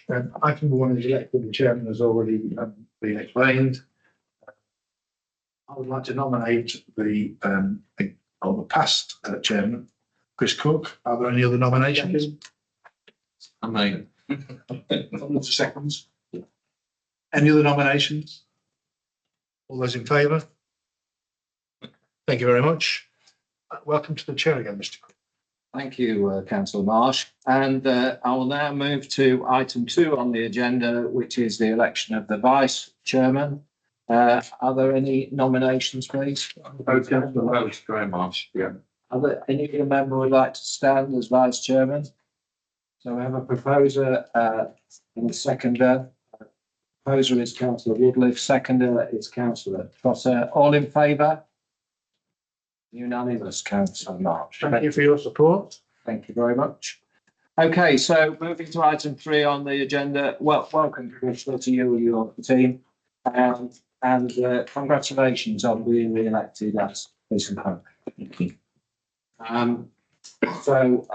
Item 1 is elected. The chairman has already been explained. I would like to nominate the past chairman, Chris Cook. Are there any other nominations? I mean, Seconds. Any other nominations? All those in favour? Thank you very much. Welcome to the chair again, Mr. Cook. thank you, Councillor Marsh. And I will now move to item 2 on the agenda, which is the election of the vice chairman. Are there any nominations, please? Graham Marsh. Yeah. Are there any other member who would like to stand as vice chairman? So we have a proposer and a seconder. Proposer is Councillor Woodliff, seconder is Councillor Trotter. All in favour? Unanimous, Councillor Marsh. Thank you for your support. Thank you very much. Okay, so moving to item 3 on the agenda. Well, welcome, Commissioner, to you and your team. And congratulations on being re-elected as police and crime. So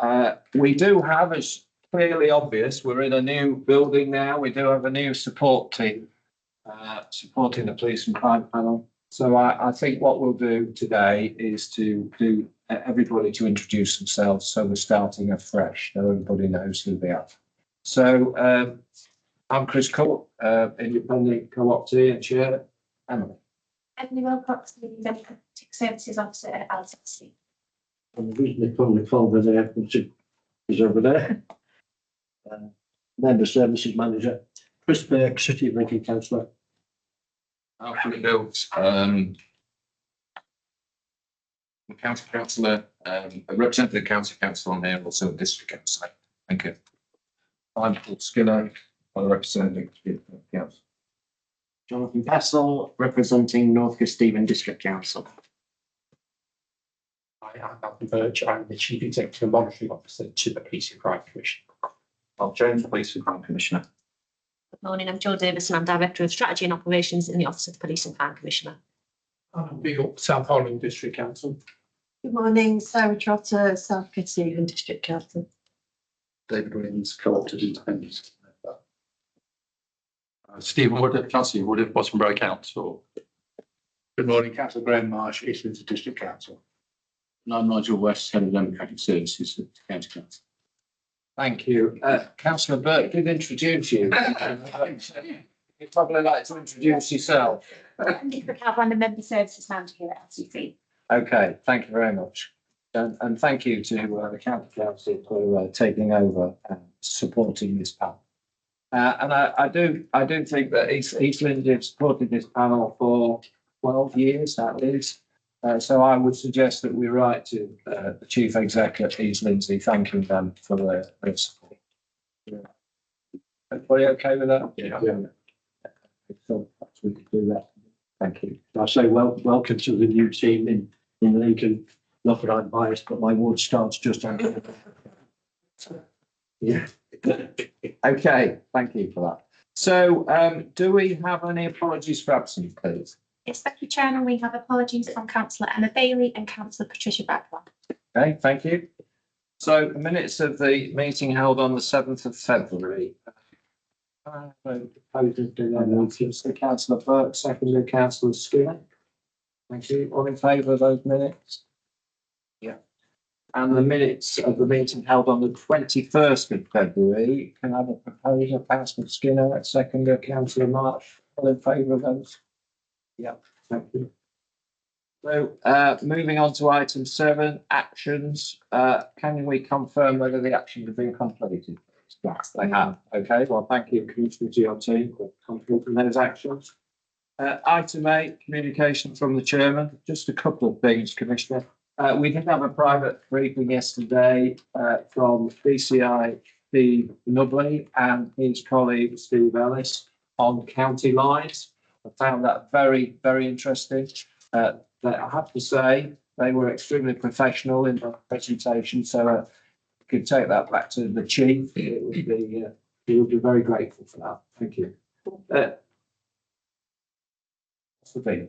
we do have, as clearly obvious, we're in a new building now. We do have a new support team supporting the police and crime panel. So I think what we'll do today is to do everybody to introduce themselves. So we're starting afresh. So everybody knows who they are. So I'm Chris Cook, independent co-optee and chair. Emily. Emily Wilcox, the Democratic Services Officer at LSC. I'm reading the public folder there, which is over there. Member Services Manager, Chris Burke, City of Lincoln Councillor. Alfred Built, the council councillor, a representative council council on here, also a district councillor. Thank you. I'm Paul Skinner, I'm representing the council. Jonathan Bessel, representing North Kesteven District Council. I am Malcolm Birch. I'm the Chief Executive and Monitoring Officer to the Police and Crime Commission. I'm James, Police and Crime Commissioner. Good morning, I'm Jo Davison. I'm Director of Strategy and Operations in the Office of the Police and Crime Commissioner. I'm Big Up South Holland District Council. Good morning, Sarah Trotter, South Kesteven District Council. David Williams, Co-opted Independent. Stephen Woodard, Councillor Woodard, Bottom Council. Good morning, Councillor Graham Marsh, Eastlands District Council. And I'm Nigel West, Head of Democratic Services at County Council. Thank you. Councillor Burke did introduce you. You'd probably like to introduce yourself. I'm Nicola Calvin, I'm the Member Services Manager here at LCC. Okay, thank you very much. And thank you to the County Council for taking over and supporting this panel. And I do think that East Lindsey have supported this panel for 12 years at least. So I would suggest that we write to the Chief Exec at East Lindsey, thanking them for their support. Everybody okay with that? Yeah. So perhaps we could do that. Thank you. I say welcome to the new team in Lincoln. Not that I'm biased, but my ward starts just on. Yeah. Okay, thank you for that. So do we have any apologies for absence, please? Yes, thank you, Chairman. We have apologies from Councillor Emma Bailey and Councillor Patricia Bradwell. Okay, thank you. So the minutes of the meeting held on the 7th of February. Councillor Burke, seconded Councillor Skinner. Thank you. All in favour of those minutes? Yeah. And the minutes of the meeting held on the 21st of February. Can I have a proposer, Councillor Skinner, seconded Councillor Marsh? All in favour of those? Yeah, thank you. So moving on to item 7, actions. Can we confirm whether the actions have been completed? Yes, they have. Okay, well, thank you, Commissioner GRT, for completing those actions. Item 8, communication from the chairman. Just a couple of things, Commissioner. We did have a private briefing yesterday from BCI Steve Nubley and his colleague Steve Ellis on county lines. I found that very, very interesting. I have to say they were extremely professional in their presentation. So you could take that back to the chief. He would be very grateful for that. Thank you.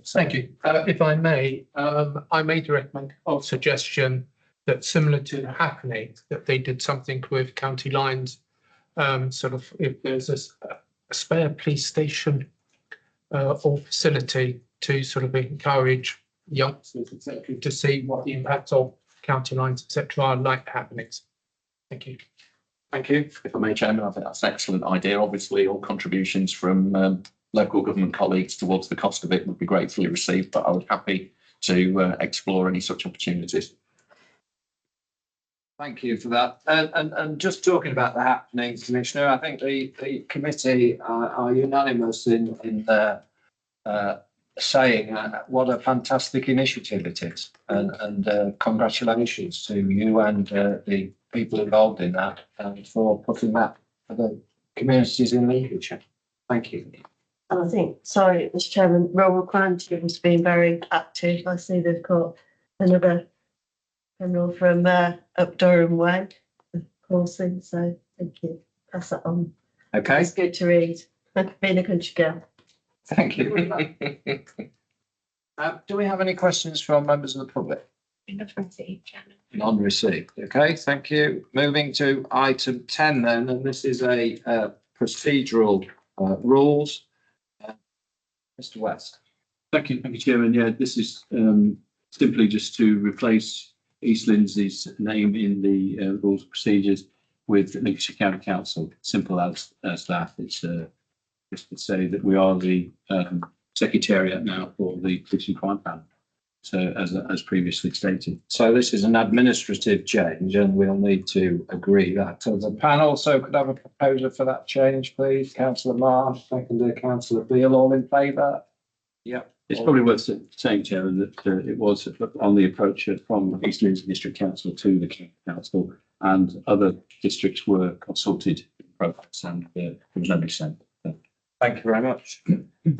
Thank you. If I may, I made a suggestion that similar to Hackney, that they did something with county lines sort of if there's a spare police station or facility to sort of encourage youngsters, etc., to see what the impact of county lines, etc., are like happenings. Thank you. Thank you. If I may, Chairman, I think that's an excellent idea. Obviously, all contributions from local government colleagues towards the cost of it would be gratefully received, but I would be happy to explore any such opportunities. Thank you for that. And just talking about the happenings, Commissioner, I think the committee are unanimous in saying what a fantastic initiative it is, and congratulations to you and the people involved in that for putting that for the communities in Lincolnshire. Thank you. And I think, sorry, Mr Chairman, Rural Crime Team has been very active. I see they've got another criminal from up Durham way, coursing, so thank you. Pass that on. Okay, It's good to read. Being a country girl. thank you. Do we have any questions from members of the public? None received. Okay, thank you. Moving to item 10 then, and this is a procedural rules. Mr. West. Thank you, Chairman. Yeah, this is simply just to replace East Lindsey's name in the rules of procedures with Lincolnshire County Council. Simple as that. It's just to say that we are the secretariat now for the Police and Crime Panel. So as previously stated. So this is an administrative change and we'll need to agree that to the panel. So could I have a proposer for that change, please? Councillor Marsh, seconded Councillor Beale, all in favour? Yep. It's probably worth saying, Chairman, that it was on the approach from East Lindsey District Council to the County Council, and other districts were consulted in progress, and there was no dissent. Thank you very much.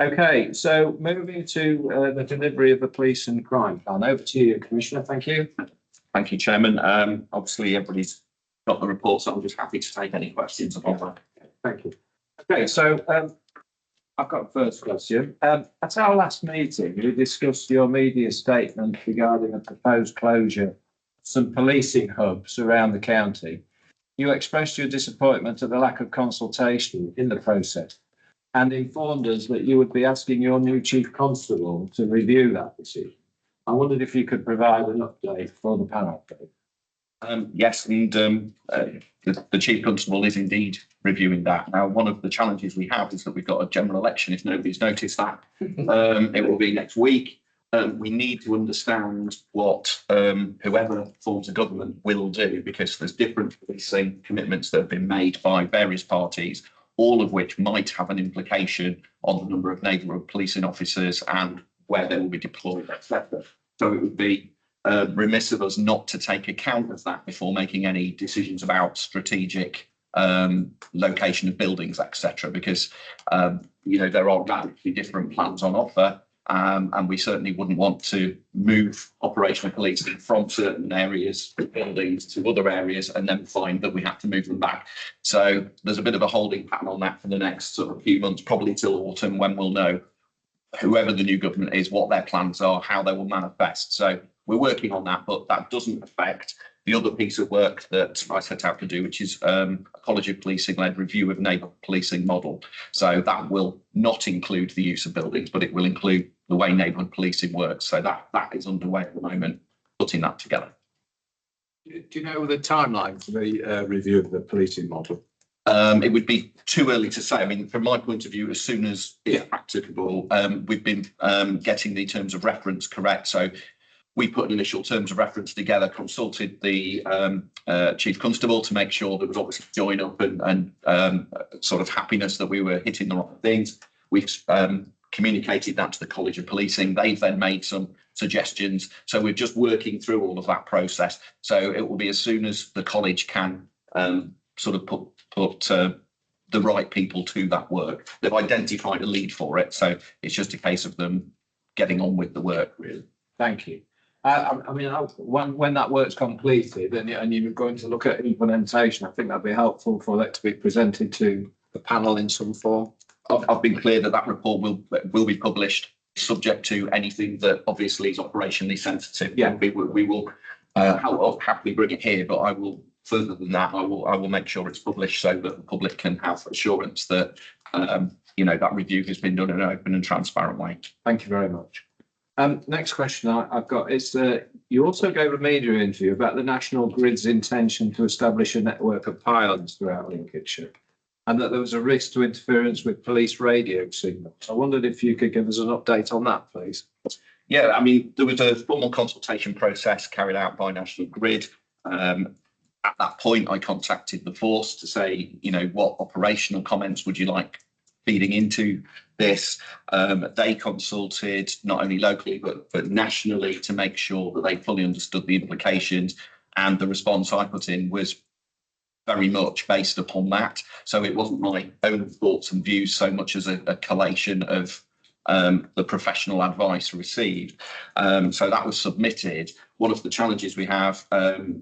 Okay, so moving to the delivery of the police and crime plan. Over to you, Commissioner. Thank you. Thank you, Chairman. Obviously, everybody's got the report, so I'm just happy to take any questions about that. Thank you. Okay, so I've got a first question. At our last meeting, we discussed your media statement regarding a proposed closure of some policing hubs around the county. You expressed your disappointment at the lack of consultation in the process and informed us that you would be asking your new chief constable to review that decision. I wondered if you could provide an update for the panel. Yes, and the chief constable is indeed reviewing that. Now, one of the challenges we have is that we've got a general election, if nobody's noticed that. It will be next week. We need to understand what whoever forms a government will do, because there's different policing commitments that have been made by various parties, all of which might have an implication on the number of neighbourhood policing officers and where they will be deployed, etc. So it would be remiss of us not to take account of that before making any decisions about strategic location of buildings, etc. Because there are radically different plans on offer, and we certainly wouldn't want to move operational policing from certain areas, buildings, to other areas, and then find that we have to move them back. So there's a bit of a holding pattern on that for the next sort of few months, probably till autumn, when we'll know, whoever the new government is, what their plans are, how they will manifest. So we're working on that, but that doesn't affect the other piece of work that I set out to do, which is a College of Policing-led review of neighbourhood policing model. So that will not include the use of buildings, but it will include the way neighbourhood policing works. So that is underway at the moment, putting that together. Do you know the timeline for the review of the policing model? It would be too early to say. I mean, from my point of view, as soon as it's practicable, we've been getting the terms of reference correct. So we put initial terms of reference together, consulted the chief constable to make sure there was obviously join up and sort of happiness that we were hitting the right things. We've communicated that to the College of Policing. They've then made some suggestions. So we're just working through all of that process. So it will be as soon as the college can sort of put the right people to that work. They've identified a lead for it, so it's just a case of them getting on with the work, really. Thank you. I mean, when that work's completed and you're going to look at implementation, I think that'd be helpful for that to be presented to the panel in some form. I've been clear that that report will be published, subject to anything that obviously is operationally sensitive. Yeah. We will happily bring it here, but I will further than that, I will make sure it's published so that the public can have assurance that, that review has been done in an open and transparent way. Thank you very much. Next question I've got is you also gave a media interview about the National Grid's intention to establish a network of pylons throughout Lincolnshire, and that there was a risk to interference with police radio signals. I wondered if you could give us an update on that, please. Yeah, I mean, there was a formal consultation process carried out by National Grid. At that point, I contacted the force to say, what operational comments would you like feeding into this? They consulted not only locally but nationally to make sure that they fully understood the implications, and the response I put in was very much based upon that. So it wasn't my own thoughts and views so much as a collation of the professional advice received. So that was submitted. One of the challenges we have,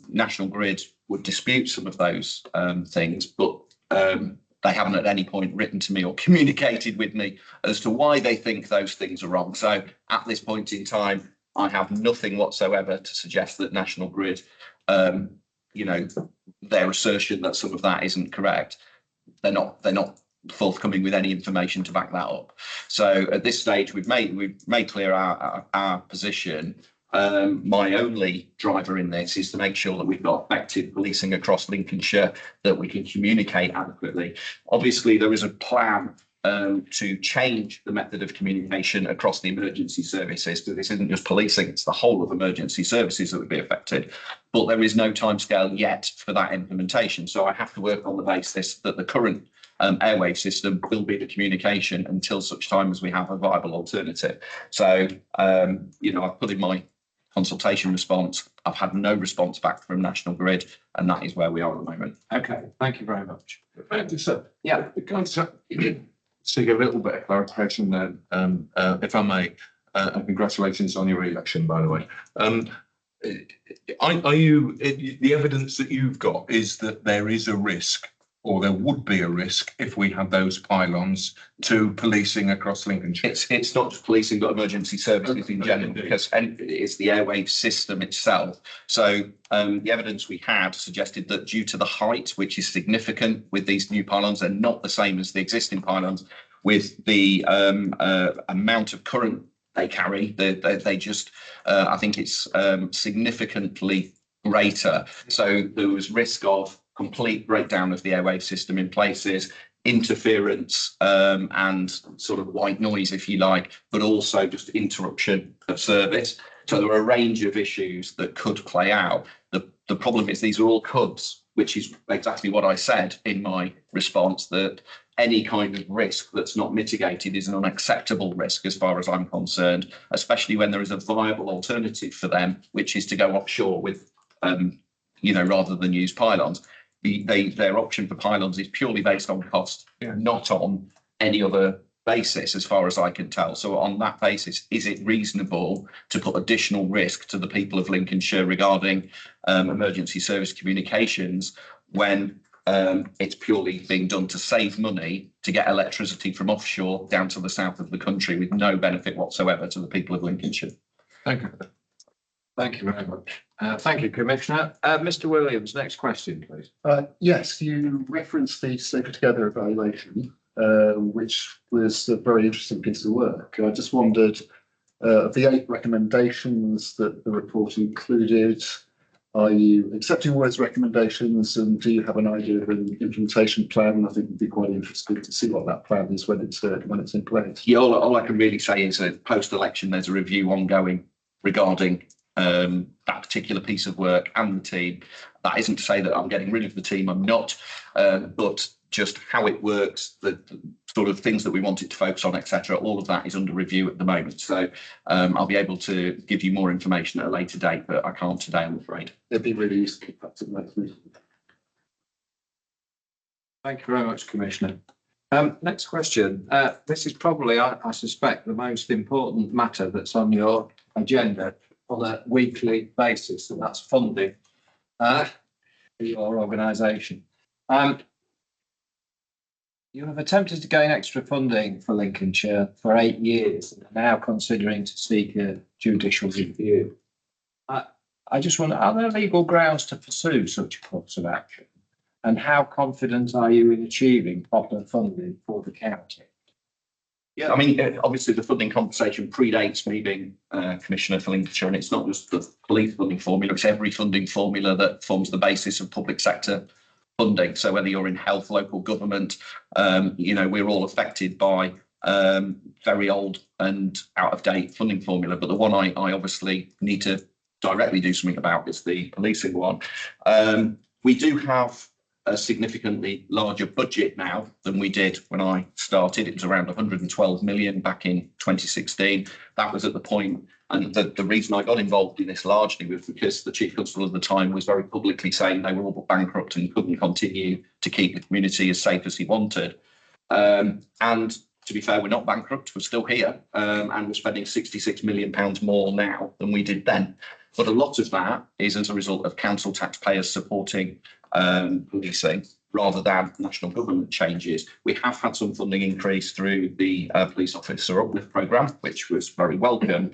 National Grid would dispute some of those things, but they haven't at any point written to me or communicated with me as to why they think those things are wrong. So at this point in time, I have nothing whatsoever to suggest that National Grid, their assertion that some of that isn't correct. They're not forthcoming with any information to back that up. So at this stage, we've made clear our position. My only driver in this is to make sure that we've got effective policing across Lincolnshire, that we can communicate adequately. Obviously, there is a plan to change the method of communication across the emergency services. So this isn't just policing, it's the whole of emergency services that would be affected. But there is no timescale yet for that implementation. So I have to work on the basis that the current airwave system will be the communication until such time as we have a viable alternative. So, I've put in my consultation response. I've had no response back from National Grid, and that is where we are at the moment. Okay, thank you very much. Yeah, seek a little bit of clarification then, if I may, and congratulations on your re-election, by the way. Are you, the evidence that you've got is that there is a risk, or there would be a risk if we had those pylons to policing across Lincolnshire? It's not just policing, but emergency services in general, because it's the airwave system itself. So the evidence we had suggested that due to the height, which is significant with these new pylons, they're not the same as the existing pylons, with the amount of current they carry, they just, I think it's significantly greater. So there was risk of complete breakdown of the airwave system in places, interference and sort of white noise, if you like, but also just interruption of service. So there were a range of issues that could play out. The problem is these are all cubs, which is exactly what I said in my response, that any kind of risk that's not mitigated is an unacceptable risk as far as I'm concerned, especially when there is a viable alternative for them, which is to go offshore with, rather than use pylons. Their option for pylons is purely based on cost, not on any other basis, as far as I can tell. So on that basis, is it reasonable to put additional risk to the people of Lincolnshire regarding emergency service communications when it's purely being done to save money to get electricity from offshore down to the south of the country with no benefit whatsoever to the people of Lincolnshire? Thank you. Thank you very much. Thank you, Commissioner. Mr. Williams, next question, please. Yes, you referenced the Safer Together evaluation, which was a very interesting piece of work. I just wondered, of the 8 recommendations that the report included, are you accepting all those recommendations, and do you have an idea of an implementation plan? I think it'd be quite interesting to see what that plan is when it's in place. Yeah, all I can really say is that post-election, there's a review ongoing regarding that particular piece of work and the team. That isn't to say that I'm getting rid of the team, I'm not, but just how it works, the sort of things that we wanted to focus on, etc. All of that is under review at the moment. So I'll be able to give you more information at a later date, but I can't today, I'm afraid. It'd be really useful. Thank you very much, Commissioner. Next question. This is probably, I suspect, the most important matter that's on your agenda on a weekly basis, and that's funding for your organisation. You have attempted to gain extra funding for Lincolnshire for 8 years and are now considering to seek a judicial review. I just wonder, are there legal grounds to pursue such a course of action? And how confident are you in achieving proper funding for the county? Yeah, I mean, obviously the funding conversation predates me being Commissioner for Lincolnshire, and it's not just the police funding formula, it's every funding formula that forms the basis of public sector funding. So whether you're in health, local government, we're all affected by very old and out of date funding formula. But the one I obviously need to directly do something about is the policing one. We do have a significantly larger budget now than we did when I started. It was around 112 million back in 2016. That was at the point, and the reason I got involved in this largely was because the Chief Constable at the time was very publicly saying they were all bankrupt and couldn't continue to keep the community as safe as he wanted. And to be fair, we're not bankrupt, we're still here, and we're spending £66 million more now than we did then. But a lot of that is as a result of council taxpayers supporting policing rather than national government changes. We have had some funding increase through the police officer uplift programme, which was very welcome,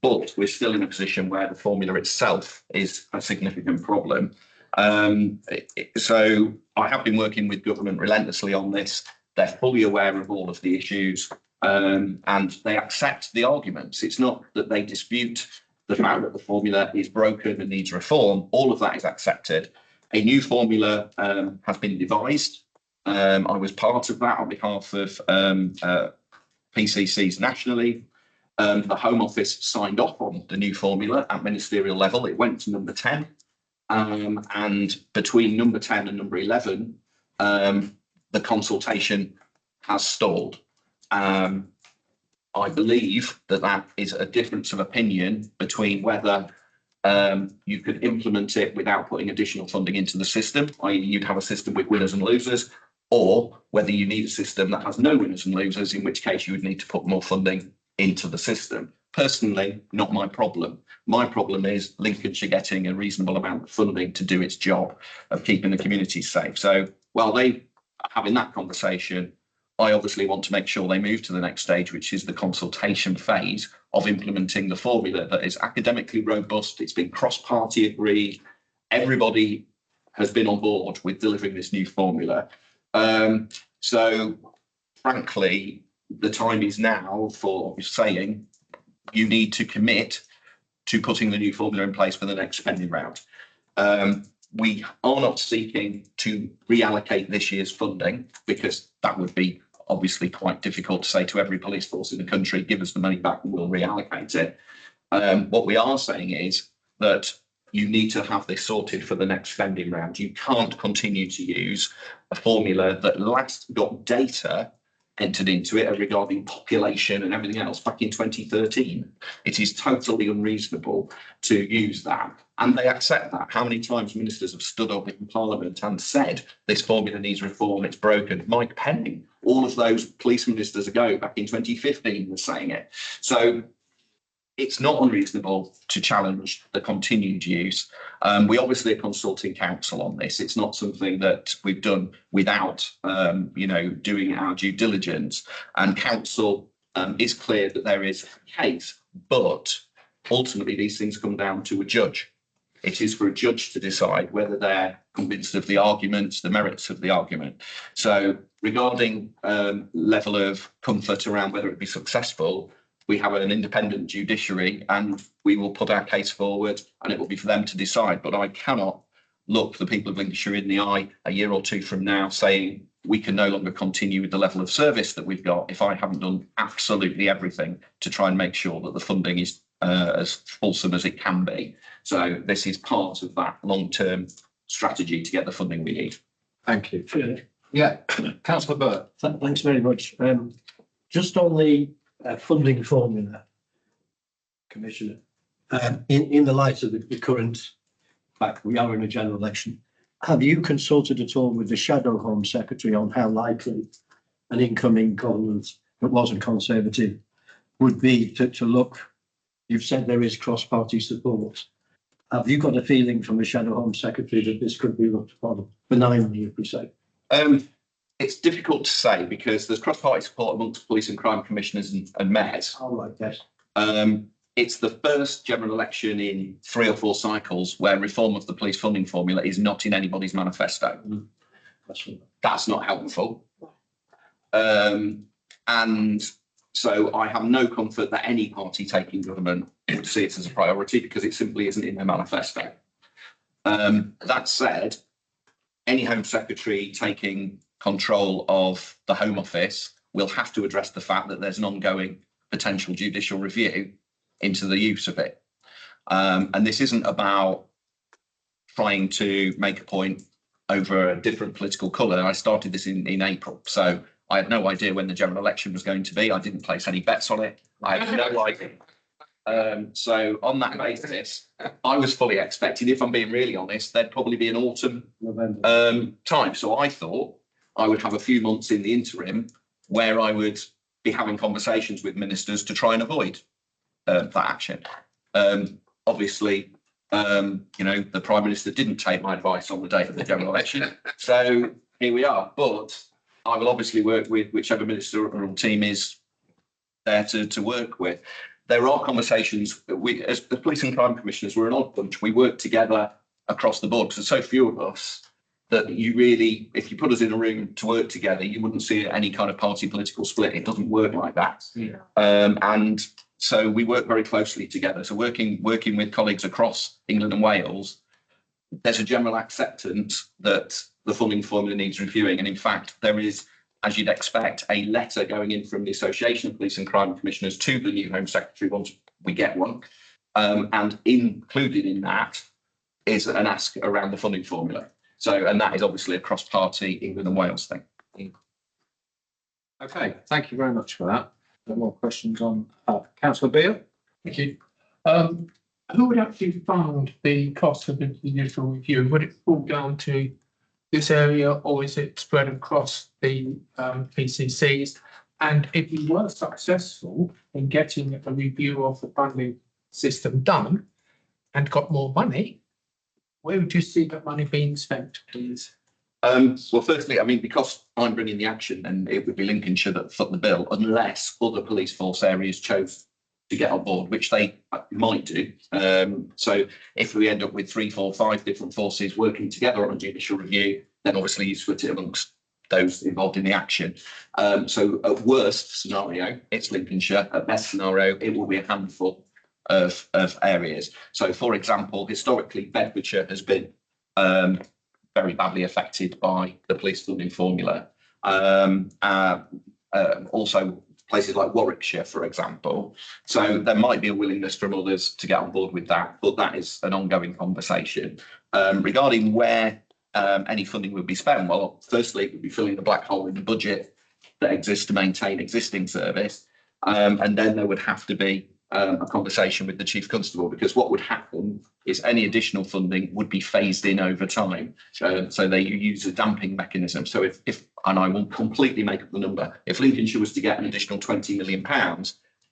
but we're still in a position where the formula itself is a significant problem. So I have been working with government relentlessly on this. They're fully aware of all of the issues, and they accept the arguments. It's not that they dispute the fact that the formula is broken and needs reform. All of that is accepted. A new formula has been devised. I was part of that on behalf of PCCs nationally. The Home Office signed off on the new formula at ministerial level. It went to number 10. And between number 10 and number 11, the consultation has stalled. I believe that is a difference of opinion between whether you could implement it without putting additional funding into the system, i.e. you'd have a system with winners and losers, or whether you need a system that has no winners and losers, in which case you would need to put more funding into the system. Personally, not my problem. My problem is Lincolnshire getting a reasonable amount of funding to do its job of keeping the community safe. So while they are having that conversation, I obviously want to make sure they move to the next stage, which is the consultation phase of implementing the formula that is academically robust. It's been cross-party agreed. Everybody has been on board with delivering this new formula. So frankly, the time is now for saying you need to commit to putting the new formula in place for the next spending round. We are not seeking to reallocate this year's funding, because that would be obviously quite difficult to say to every police force in the country, give us the money back and we'll reallocate it. What we are saying is that you need to have this sorted for the next spending round. You can't continue to use a formula that last got data entered into it regarding population and everything else back in 2013. It is totally unreasonable to use that. And they accept that. How many times ministers have stood up in Parliament and said this formula needs reform, it's broken? Mike Penning, all of those police ministers ago back in 2015 were saying it. So it's not unreasonable to challenge the continued use. We obviously are consulting council on this. It's not something that we've done without, doing our due diligence. And council is clear that there is a case, but ultimately these things come down to a judge. It is for a judge to decide whether they're convinced of the arguments, the merits of the argument. So regarding level of comfort around whether it be successful, we have an independent judiciary and we will put our case forward and it will be for them to decide. But I cannot look the people of Lincolnshire in the eye a year or two from now saying we can no longer continue with the level of service that we've got if I haven't done absolutely everything to try and make sure that the funding is as fulsome as it can be. So this is part of that long-term strategy to get the funding we need. Thank you. Yeah, Councillor Burt. Thanks very much. Just on the funding formula, Commissioner, in the light of the current fact we are in a general election, have you consulted at all with the Shadow Home Secretary on how likely an incoming government that wasn't Conservative would be to look? You've said there is cross-party support. Have you got a feeling from the Shadow Home Secretary that this could be looked upon benignly, if we say? It's difficult to say because there's cross-party support amongst police and crime commissioners and mayors. Oh, right, yes. it's the first general election in 3 or 4 cycles where reform of the police funding formula is not in anybody's manifesto. That's not helpful. And so I have no comfort that any party taking government would see it as a priority because it simply isn't in their manifesto. That said, any Home Secretary taking control of the Home Office will have to address the fact that there's an ongoing potential judicial review into the use of it. And this isn't about trying to make a point over a different political colour. I started this in April, so I had no idea when the general election was going to be. I didn't place any bets on it. I had no idea. So on that basis, I was fully expecting, if I'm being really honest, there'd probably be an autumn time. So I thought I would have a few months in the interim where I would be having conversations with ministers to try and avoid that action. Obviously, the Prime Minister didn't take my advice on the date of the general election. So here we are. But I will obviously work with whichever minister or team is there to work with. There are conversations, as the police and crime commissioners, we're an odd bunch. We work together across the board because there's so few of us that you really, if you put us in a room to work together, you wouldn't see any kind of party political split. It doesn't work like that. Yeah. And so we work very closely together. So working with colleagues across England and Wales, there's a general acceptance that the funding formula needs reviewing. And in fact, there is, as you'd expect, a letter going in from the Association of Police and Crime Commissioners to the new Home Secretary once we get one. And included in that is an ask around the funding formula. So, and that is obviously a cross-party England and Wales thing. Okay, thank you very much for that. No more questions on Councillor Beale? Thank you. Who would actually fund the cost of the judicial review? Would it fall down to this area or is it spread across the PCCs? And if you were successful in getting a review of the funding system done and got more money, where would you see that money being spent, please? Well, firstly, I mean, because I'm bringing the action, then it would be Lincolnshire that foot the bill, unless other police force areas chose to get on board, which they might do. So if we end up with 3, 4, 5 different forces working together on a judicial review, then obviously you split it amongst those involved in the action. So at worst scenario, it's Lincolnshire. At best scenario, it will be a handful of areas. So, for example, historically, Bedfordshire has been very badly affected by the police funding formula. Also, places like Warwickshire, for example. So there might be a willingness from others to get on board with that, but that is an ongoing conversation. Regarding where any funding would be spent, well, firstly, it would be filling the black hole in the budget that exists to maintain existing service. And then there would have to be a conversation with the Chief Constable, because what would happen is any additional funding would be phased in over time. So they use a damping mechanism. So if and I will completely make up the number, if Lincolnshire was to get an additional £20 million,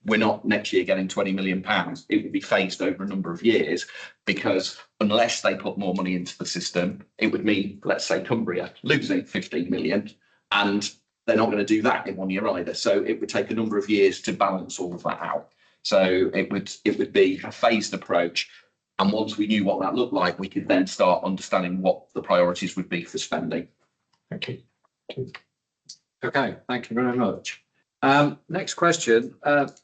we're not next year getting £20 million. It would be phased over a number of years, because unless they put more money into the system, it would mean, let's say, Cumbria losing 15 million, and they're not going to do that in 1 year either. So it would take a number of years to balance all of that out. So it would be a phased approach. And once we knew what that looked like, we could then start understanding what the priorities would be for spending. Thank you. Okay, thank you very much. Next question. The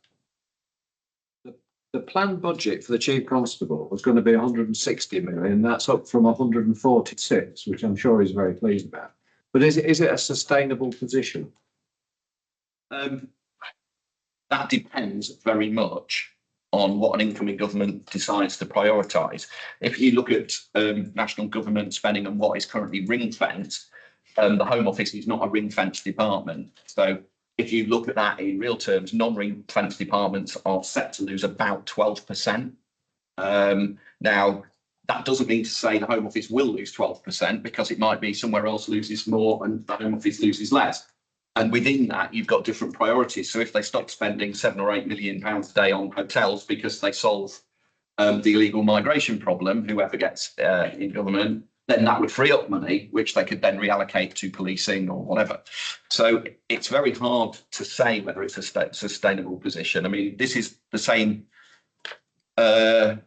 planned budget for the Chief Constable was going to be 160 million. That's up from 146, which I'm sure he's very pleased about. But is it a sustainable position? That depends very much on what an incoming government decides to prioritise. If you look at national government spending and what is currently ring-fenced, the Home Office is not a ring-fenced department. So if you look at that in real terms, non-ring-fenced departments are set to lose about 12%. Now, that doesn't mean to say the Home Office will lose 12%, because it might be somewhere else loses more and the Home Office loses less. And within that, you've got different priorities. So if they stop spending £7 or £8 million a day on hotels because they solve the illegal migration problem, whoever gets in government, then that would free up money, which they could then reallocate to policing or whatever. So it's very hard to say whether it's a sustainable position. I mean, this is the same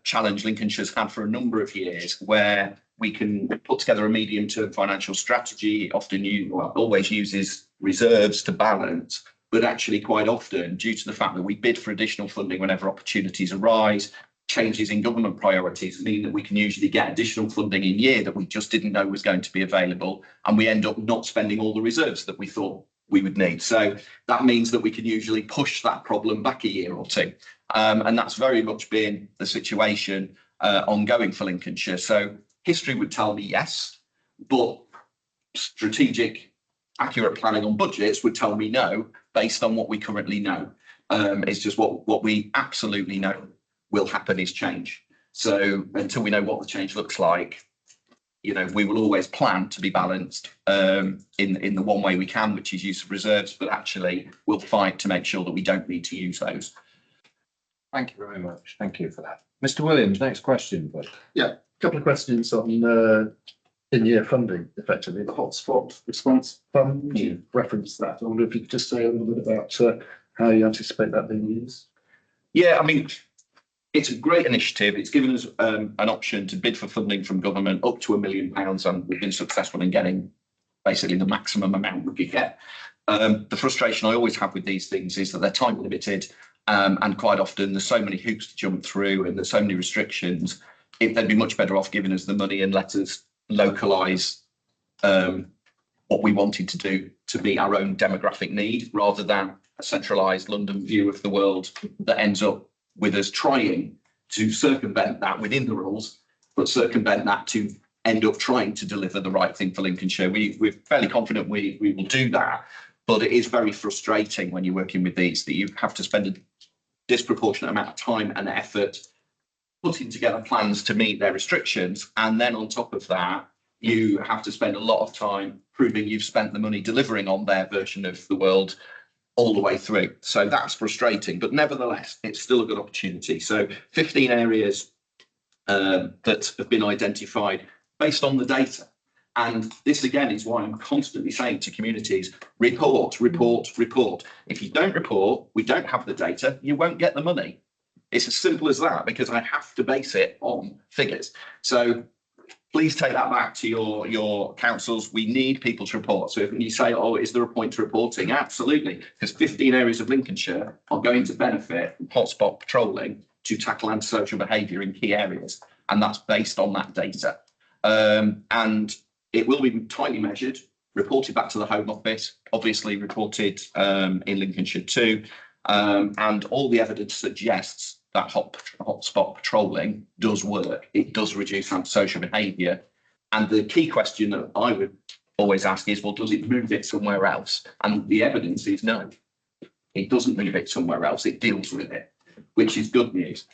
challenge Lincolnshire's had for a number of years, where we can put together a medium-term financial strategy. Always uses reserves to balance, but actually quite often, due to the fact that we bid for additional funding whenever opportunities arise, changes in government priorities mean that we can usually get additional funding in year that we just didn't know was going to be available, and we end up not spending all the reserves that we thought we would need. So that means that we can usually push that problem back a year or two. And that's very much been the situation ongoing for Lincolnshire. So history would tell me yes, but strategic, accurate planning on budgets would tell me no, based on what we currently know. It's just what we absolutely know will happen is change. So until we know what the change looks like, you know, we will always plan to be balanced in the one way we can, which is use of reserves, but actually we'll fight to make sure that we don't need to use those. Thank you very much. Thank you for that. Mr. Williams, next question, please. Yeah, a couple of questions on in-year funding, effectively. The hotspot response fund, you referenced that. I wonder if you could just say a little bit about how you anticipate that being used. Yeah, I mean, it's a great initiative. It's given us an option to bid for funding from government up to £1 million, and we've been successful in getting basically the maximum amount we could get. The frustration I always have with these things is that they're time limited, and quite often there's so many hoops to jump through and there's so many restrictions. They'd be much better off giving us the money and let us localise what we wanted to do to meet our own demographic need, rather than a centralised London view of the world that ends up with us trying to circumvent that within the rules, but circumvent that to end up trying to deliver the right thing for Lincolnshire. We're fairly confident we will do that, but it is very frustrating when you're working with these, that you have to spend a disproportionate amount of time and effort putting together plans to meet their restrictions. And then on top of that, you have to spend a lot of time proving you've spent the money delivering on their version of the world all the way through. So that's frustrating, but nevertheless, it's still a good opportunity. So 15 areas that have been identified based on the data. And this again is why I'm constantly saying to communities, report, report, report. If you don't report, we don't have the data, you won't get the money. It's as simple as that, because I have to base it on figures. So please take that back to your councils. We need people to report. So if you say, oh, is there a point to reporting? Absolutely, because 15 areas of Lincolnshire are going to benefit from hotspot patrolling to tackle antisocial behaviour in key areas. And that's based on that data. And it will be tightly measured, reported back to the Home Office, obviously reported in Lincolnshire too. And all the evidence suggests that hotspot patrolling does work. It does reduce antisocial behaviour. And the key question that I would always ask is, well, does it move it somewhere else? And the evidence is no. It doesn't move it somewhere else. It deals with it, which is good news.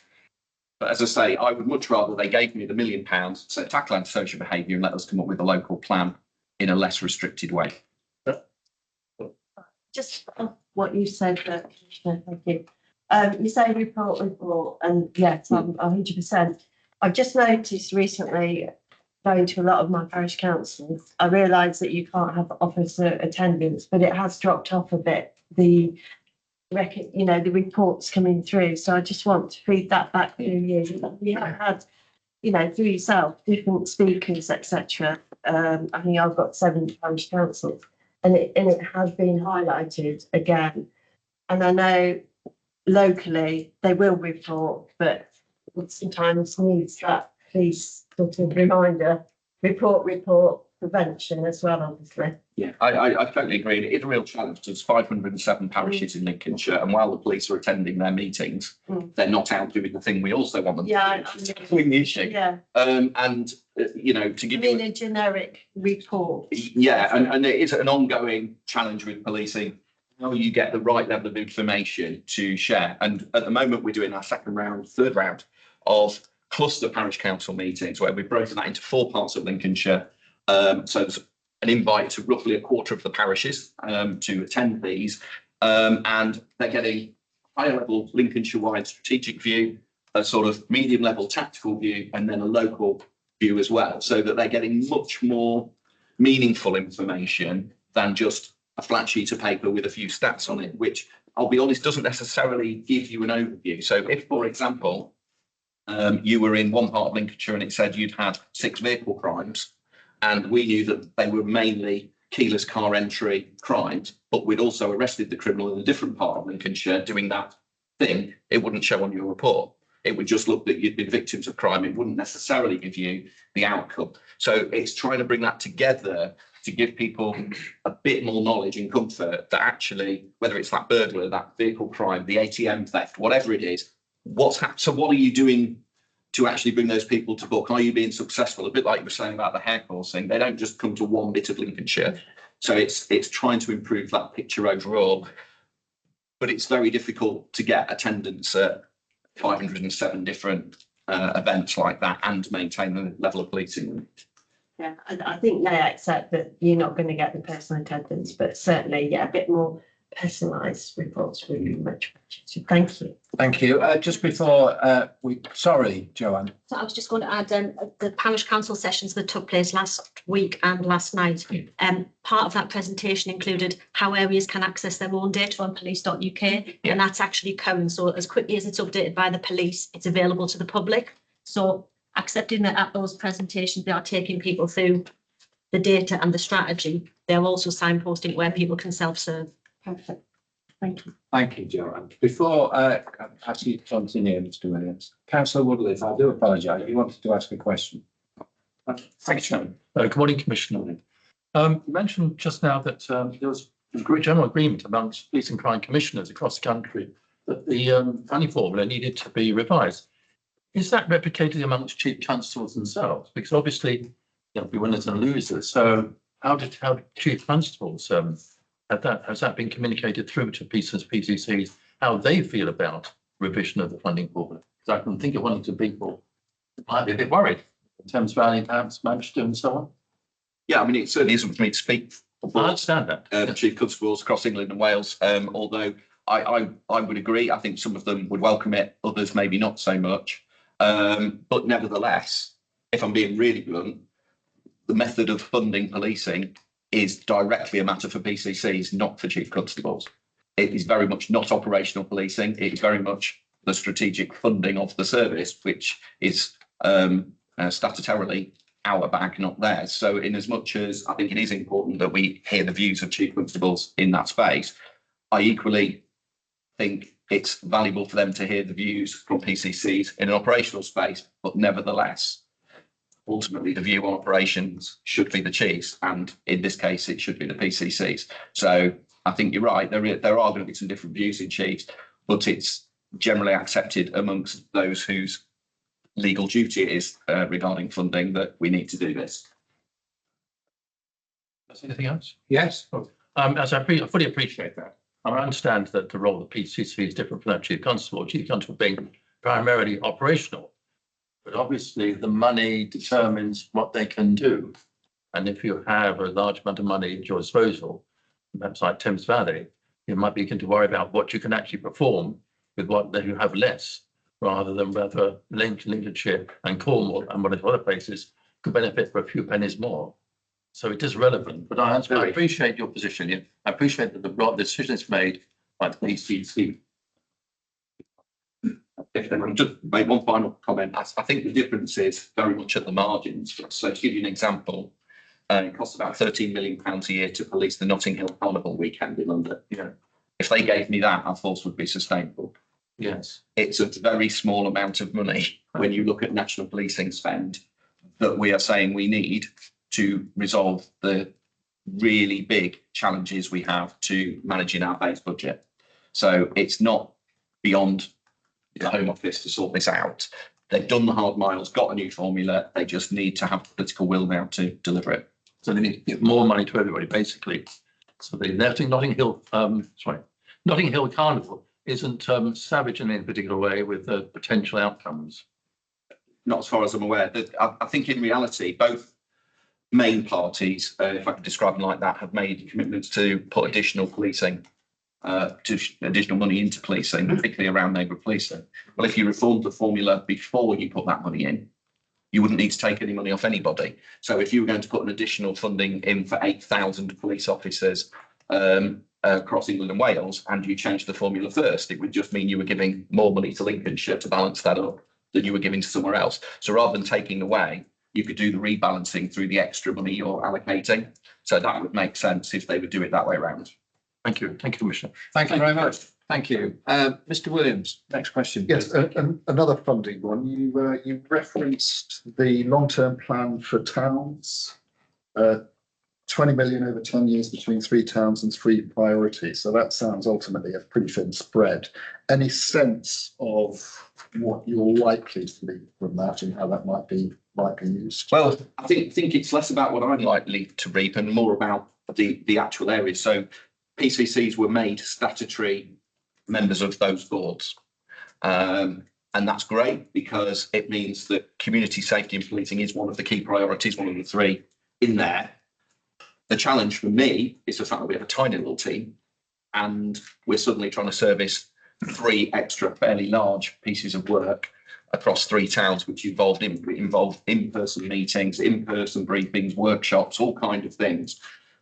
But as I say, I would much rather they gave me the £1 million, so tackle antisocial behaviour, and let us come up with a local plan in a less restricted way. Just what you said, Commissioner, thank you. You say report, and yes, I'm 100%. I've just noticed recently, going to a lot of my parish councils, I realise that you can't have officer attendance, but it has dropped off a bit. The reports coming through. So I just want to feed that back to you. You have had, through yourself, different speakers, etc. I think I've got 7 parish councils, and it has been highlighted again. And I know locally they will report, but it sometimes needs that police sort of reminder, report, prevention as well, obviously. Yeah, I totally agree. It is a real challenge. There's 507 parishes in Lincolnshire, and while the police are attending their meetings, they're not out doing the thing we also want them to do, doing the issue. Yeah. And to give you a generic report. Yeah, and it is an ongoing challenge with policing, how you get the right level of information to share. And at the moment, we're doing our third round of cluster parish council meetings, where we've broken that into 4 parts of Lincolnshire. So there's an invite to roughly a quarter of the parishes to attend these, and they're getting higher level Lincolnshire-wide strategic view, a sort of medium level tactical view, and then a local view as well, so that they're getting much more meaningful information than just a flat sheet of paper with a few stats on it, which I'll be honest doesn't necessarily give you an overview. So if, for example, you were in one part of Lincolnshire and it said you'd had 6 vehicle crimes, and we knew that they were mainly keyless car entry crimes, but we'd also arrested the criminal in a different part of Lincolnshire doing that thing, it wouldn't show on your report. It would just look that you'd been victims of crime. It wouldn't necessarily give you the outcome. So it's trying to bring that together to give people a bit more knowledge and comfort that actually, whether it's that burglar, that vehicle crime, the ATM theft, whatever it is, so what are you doing to actually bring those people to book? Are you being successful? A bit like you were saying about the hair coursing, they don't just come to one bit of Lincolnshire. So it's trying to improve that picture overall. But it's very difficult to get attendance at 507 different events like that and maintain the level of policing. Yeah, I think they accept that you're not going to get the personal attendance, but certainly, yeah, a bit more personalised reports would be much appreciated. Thank you. Thank you. Just before sorry, Joanne. So I was just going to add the parish council sessions that took place last week and last night. Part of that presentation included how areas can access their own data on police.uk, and that's actually current. So as quickly as it's updated by the police, it's available to the public. So accepting that at those presentations, they are taking people through the data and the strategy. They're also signposting where people can self-serve. Perfect. Thank you. Thank you, Joanne. Before I ask you to continue, Mr. Williams, Councillor Woodley, I do apologise. You wanted to ask a question. Thank you, Chairman. Good morning, Commissioner. You mentioned just now that there was a great general agreement amongst police and crime commissioners across the country that the funding formula needed to be revised. Is that replicated amongst chief constables themselves? Because obviously there'll be winners and losers. So how did chief constables has that been communicated through to PCCs, how they feel about revision of the funding formula? Because I can think of one or two people that might be a bit worried in terms of how perhaps managed to and so on. Yeah, I mean, it certainly isn't for me to speak I understand that. chief constables across England and Wales, although I would agree. I think some of them would welcome it, others maybe not so much. But nevertheless, if I'm being really blunt, the method of funding policing is directly a matter for PCCs, not for chief constables. It is very much not operational policing. It is very much the strategic funding of the service, which is statutorily our bag, not theirs. So in as much as I think it is important that we hear the views of chief constables in that space, I equally think it's valuable for them to hear the views from PCCs in an operational space, but nevertheless, ultimately the view on operations should be the chiefs, and in this case it should be the PCCs. So I think you're right, there are going to be some different views in chiefs, but it's generally accepted amongst those whose legal duty it is regarding funding that we need to do this. Anything else? Yes. As I fully appreciate that. I understand that the role of the PCC is different from that chief constable being primarily operational. But obviously the money determines what they can do. And if you have a large amount of money at your disposal, perhaps like Thames Valley, you might begin to worry about what you can actually perform with what you have less, rather than whether Lincolnshire and Cornwall and one of the other places could benefit for a few pennies more. So it is relevant, but I appreciate your position. Yeah? I appreciate that the decision is made by the PCC. If I can just make one final comment, I think the difference is very much at the margins. So to give you an example, it costs about £13 million a year to police the Notting Hill Carnival weekend in London. Yeah. If they gave me that, our force would be sustainable. Yes. It's a very small amount of money when you look at national policing spend that we are saying we need to resolve the really big challenges we have to managing our base budget. So it's not beyond the Home Office to sort this out. They've done the hard miles, got a new formula. They just need to have political will now to deliver it. So they need to give more money to everybody, basically. So the Notting Hill Carnival isn't savage in any particular way with potential outcomes. Not as far as I'm aware. I think in reality, both main parties, if I could describe them like that, have made commitments to put additional policing, additional money into policing, particularly around neighbourhood policing. Well, if you reformed the formula before you put that money in, you wouldn't need to take any money off anybody. So if you were going to put an additional funding in for 8,000 police officers across England and Wales, and you changed the formula first, it would just mean you were giving more money to Lincolnshire to balance that up. that you were giving to somewhere else. So rather than taking away, you could do the rebalancing through the extra money you're allocating. So that would make sense if they would do it that way around. Thank you. Thank you, Commissioner. Thank you very much. Thank you. Mr. Williams, next question. Yes, another funding one. You referenced the long-term plan for towns. 20 million over 10 years between 3 towns and 3 priorities. So that sounds ultimately a pretty thin spread. Any sense of what you're likely to leave from that and how that might be used? Well, I think it's less about what I'm likely to reap and more about the actual areas. So PCCs were made statutory members of those boards. And that's great because it means that community safety and policing is one of the key priorities, one of the 3 in there. The challenge for me is the fact that we have a tiny little team and we're suddenly trying to service 3 extra fairly large pieces of work across 3 towns, which involved in-person meetings, in-person briefings, workshops, all kinds of things.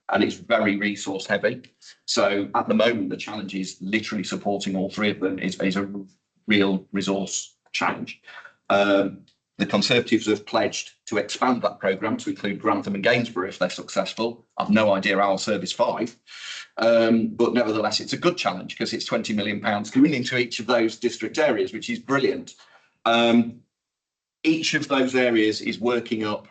And it's very resource heavy. So at the moment, the challenge is literally supporting all 3 of them is a real resource challenge. The Conservatives have pledged to expand that programme to include Grantham and Gainsborough if they're successful. I've no idea how I'll service 5. But nevertheless, it's a good challenge because it's £20 million going into each of those district areas, which is brilliant. Each of those areas is working up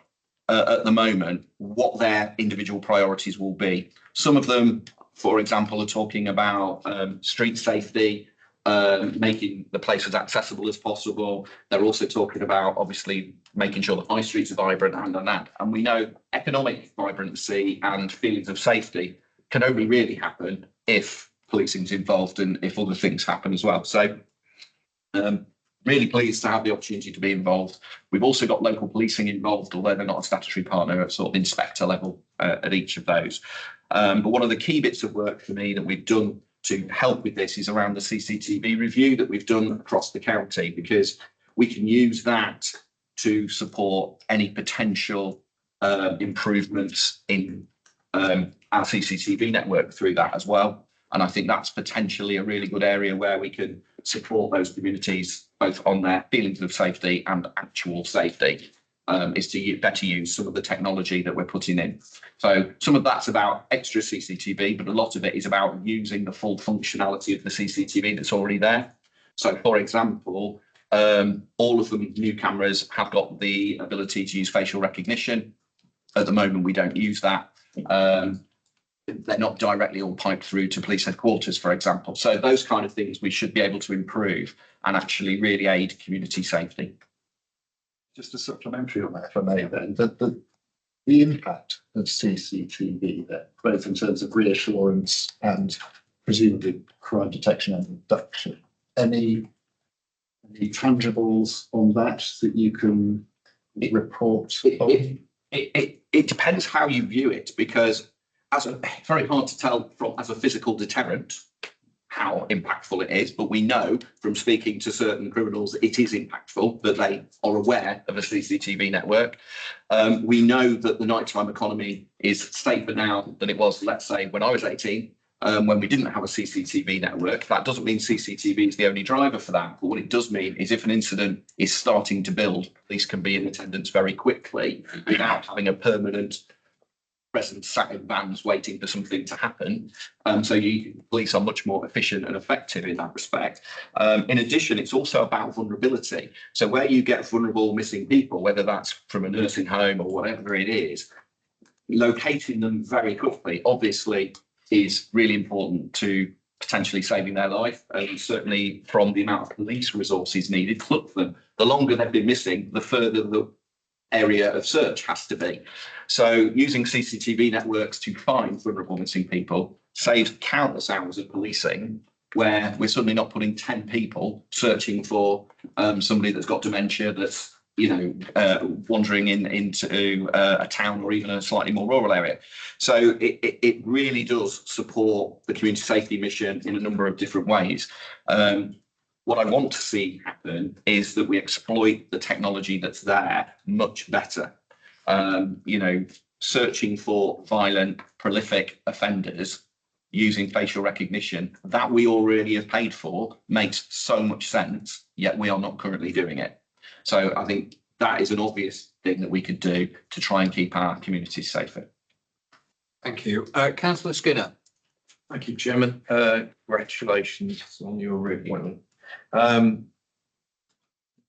at the moment what their individual priorities will be. Some of them, for example, are talking about street safety, making the place as accessible as possible. They're also talking about obviously making sure the high streets are vibrant and we know economic vibrancy and feelings of safety can only really happen if policing is involved and if other things happen as well. So really pleased to have the opportunity to be involved. We've also got local policing involved, although they're not a statutory partner at sort of inspector level at each of those. But one of the key bits of work for me that we've done to help with this is around the CCTV review that we've done across the county, because we can use that to support any potential improvements in our CCTV network through that as well. And I think that's potentially a really good area where we can support those communities both on their feelings of safety and actual safety, is to better use some of the technology that we're putting in. So some of that's about extra CCTV, but a lot of it is about using the full functionality of the CCTV that's already there. So, for example, all of the new cameras have got the ability to use facial recognition. At the moment, we don't use that. They're not directly all piped through to police headquarters, for example. So those kind of things we should be able to improve and actually really aid community safety. Just a supplementary on that, if I may, then, the impact of CCTV there, both in terms of reassurance and presumably crime detection and reduction. Any tangibles on that you can report? It depends how you view it, because very hard to tell as a physical deterrent how impactful it is, but we know from speaking to certain criminals it is impactful, that they are aware of a CCTV network. We know that the nighttime economy is safer now than it was, let's say, when I was 18, when we didn't have a CCTV network. That doesn't mean CCTV is the only driver for that, but what it does mean is if an incident is starting to build, police can be in attendance very quickly without having a permanent present sat in vans waiting for something to happen. So police are much more efficient and effective in that respect. In addition, it's also about vulnerability. So where you get vulnerable missing people, whether that's from a nursing home or whatever it is, locating them very quickly, obviously, is really important to potentially saving their life. And certainly from the amount of police resources needed to look for them, the longer they've been missing, the further the area of search has to be. So using CCTV networks to find vulnerable missing people saves countless hours of policing, where we're suddenly not putting 10 people searching for somebody that's got dementia, that's wandering into a town or even a slightly more rural area. So it really does support the community safety mission in a number of different ways. What I want to see happen is that we exploit the technology that's there much better. Searching for violent, prolific offenders using facial recognition that we already have paid for makes so much sense, yet we are not currently doing it. So I think that is an obvious thing that we could do to try and keep our communities safer. Thank you. Councillor Skinner. Thank you, Chairman. Congratulations on your reappointment.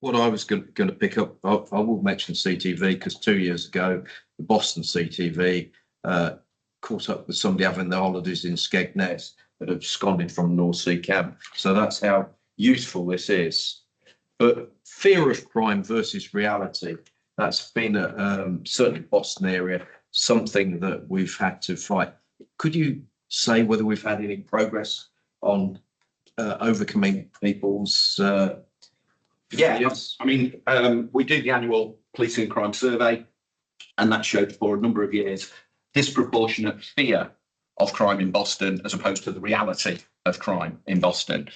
What I was going to pick up, I will mention CTV because 2 years ago, the Boston CTV caught up with somebody having their holidays in Skegness that have absconded from North Sea camp. So that's how useful this is. But fear of crime versus reality, that's been certainly Boston area, something that we've had to fight. Could you say whether we've had any progress on overcoming people's Yes, I mean, we do the annual policing and crime survey, and that showed for a number of years disproportionate fear of crime in Boston as opposed to the reality of crime in Boston.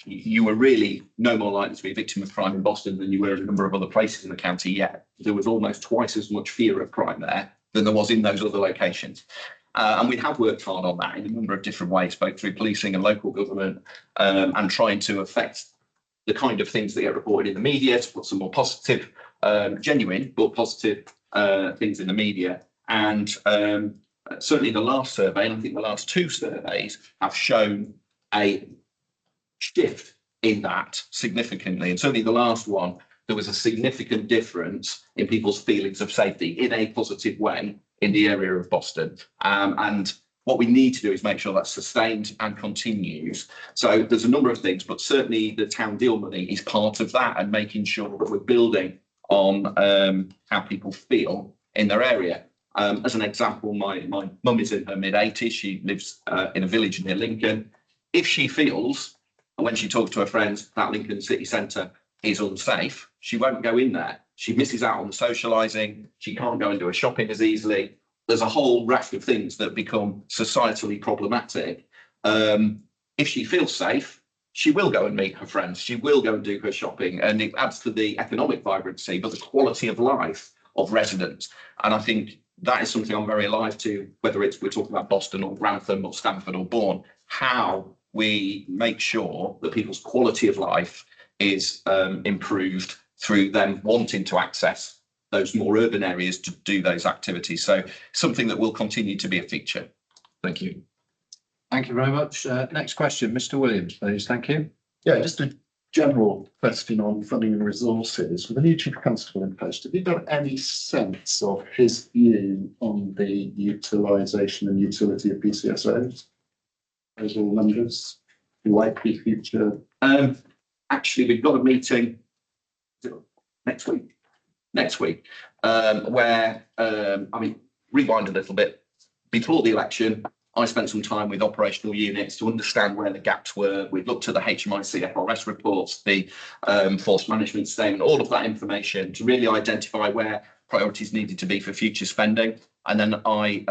You were really no more likely to be a victim of crime in Boston than you were in a number of other places in the county, yet there was almost twice as much fear of crime there than there was in those other locations. And we have worked hard on that in a number of different ways, both through policing and local government, and trying to affect the kind of things that get reported in the media to put some more positive, genuine but positive things in the media. And certainly the last survey, and I think the last two surveys, have shown a shift in that significantly. And certainly the last one, there was a significant difference in people's feelings of safety in a positive way in the area of Boston. And what we need to do is make sure that's sustained and continues. So there's a number of things, but certainly the town deal money is part of that, and making sure that we're building on how people feel in their area. As an example, my mum is in her mid-80s. She lives in a village near Lincoln. If she feels, and when she talks to her friends, that Lincoln city centre is unsafe, she won't go in there. She misses out on the socialising. She can't go and do her shopping as easily. There's a whole raft of things that become societally problematic. If she feels safe, she will go and meet her friends. She will go and do her shopping, and it adds to the economic vibrancy, but the quality of life of residents. And I think that is something I'm very alive to, whether it's we're talking about Boston or Grantham or Stamford or Bourne, how we make sure that people's quality of life is improved through them wanting to access those more urban areas to do those activities. So something that will continue to be a feature. Thank you. Thank you very much. Next question, Mr. Williams, please. Thank you. Yeah, just a general question on funding and resources. With the new chief constable in post, have you got any sense of his view on the utilisation and utility of PCSOs? Those all numbers, likely future? Actually, we've got a meeting next week, where, I mean, rewind a little bit. Before the election, I spent some time with operational units to understand where the gaps were. We've looked at the HMIC FRS reports, the force management statement, all of that information to really identify where priorities needed to be for future spending. And then I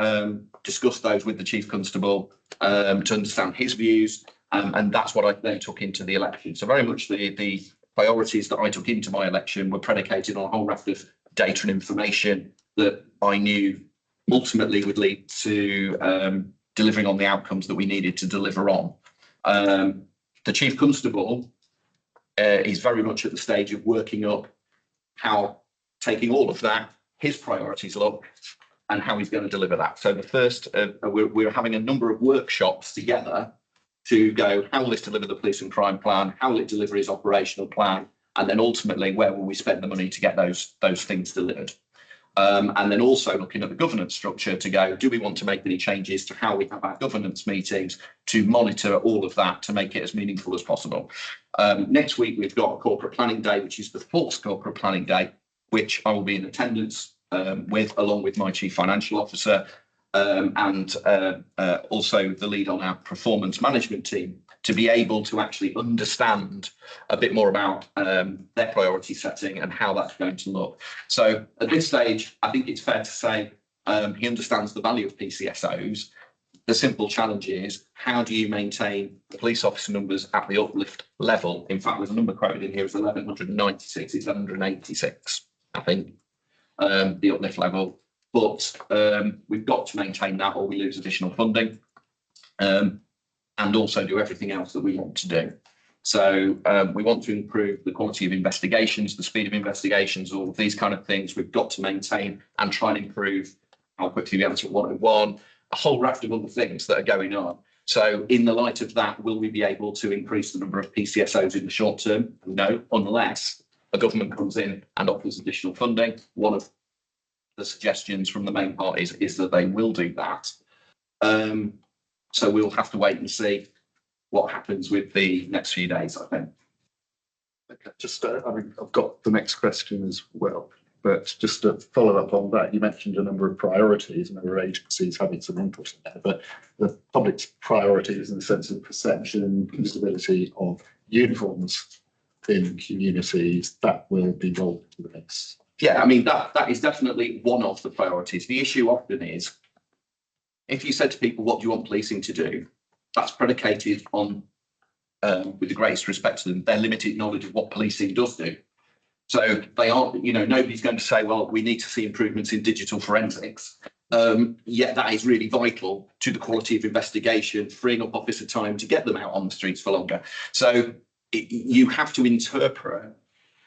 discussed those with the Chief Constable to understand his views. And that's what I then took into the election. So very much the priorities that I took into my election were predicated on a whole raft of data and information that I knew ultimately would lead to delivering on the outcomes that we needed to deliver on. The Chief Constable is very much at the stage of working up how, taking all of that, his priorities look and how he's going to deliver that. So the first, we're having a number of workshops together to go, how will this deliver the police and crime plan? How will it deliver his operational plan? And then ultimately, where will we spend the money to get those things delivered? And then also looking at the governance structure to go, do we want to make any changes to how we have our governance meetings to monitor all of that to make it as meaningful as possible? Next week, we've got a corporate planning day, which is the fourth corporate planning day, which I will be in attendance with, along with my chief financial officer, and also the lead on our performance management team, to be able to actually understand a bit more about their priority setting and how that's going to look. So at this stage, I think it's fair to say he understands the value of PCSOs. The simple challenge is, how do you maintain the police officer numbers at the uplift level? In fact, there's a number quoted in here, it's 1196, it's 186, I think, the uplift level. But we've got to maintain that or we lose additional funding, and also do everything else that we want to do. So we want to improve the quality of investigations, the speed of investigations, all of these kind of things. We've got to maintain and try and improve how quickly we answer 101, a whole raft of other things that are going on. So in the light of that, will we be able to increase the number of PCSOs in the short term? No, unless a government comes in and offers additional funding. One of the suggestions from the main parties is that they will do that. So we'll have to wait and see what happens with the next few days, I think. Okay, just, I mean, I've got the next question as well, but just to follow up on that, you mentioned a number of priorities, a number of agencies having some input in there, but the public's priorities in the sense of perception, visibility of uniforms in communities, that will be rolled into the mix. Yeah, I mean, that is definitely one of the priorities. The issue often is, if you said to people, what do you want policing to do? That's predicated on, with the greatest respect to them, their limited knowledge of what policing does do. So they aren't, nobody's going to say, well, we need to see improvements in digital forensics. Yet that is really vital to the quality of investigation, freeing up officer time to get them out on the streets for longer. So you have to interpret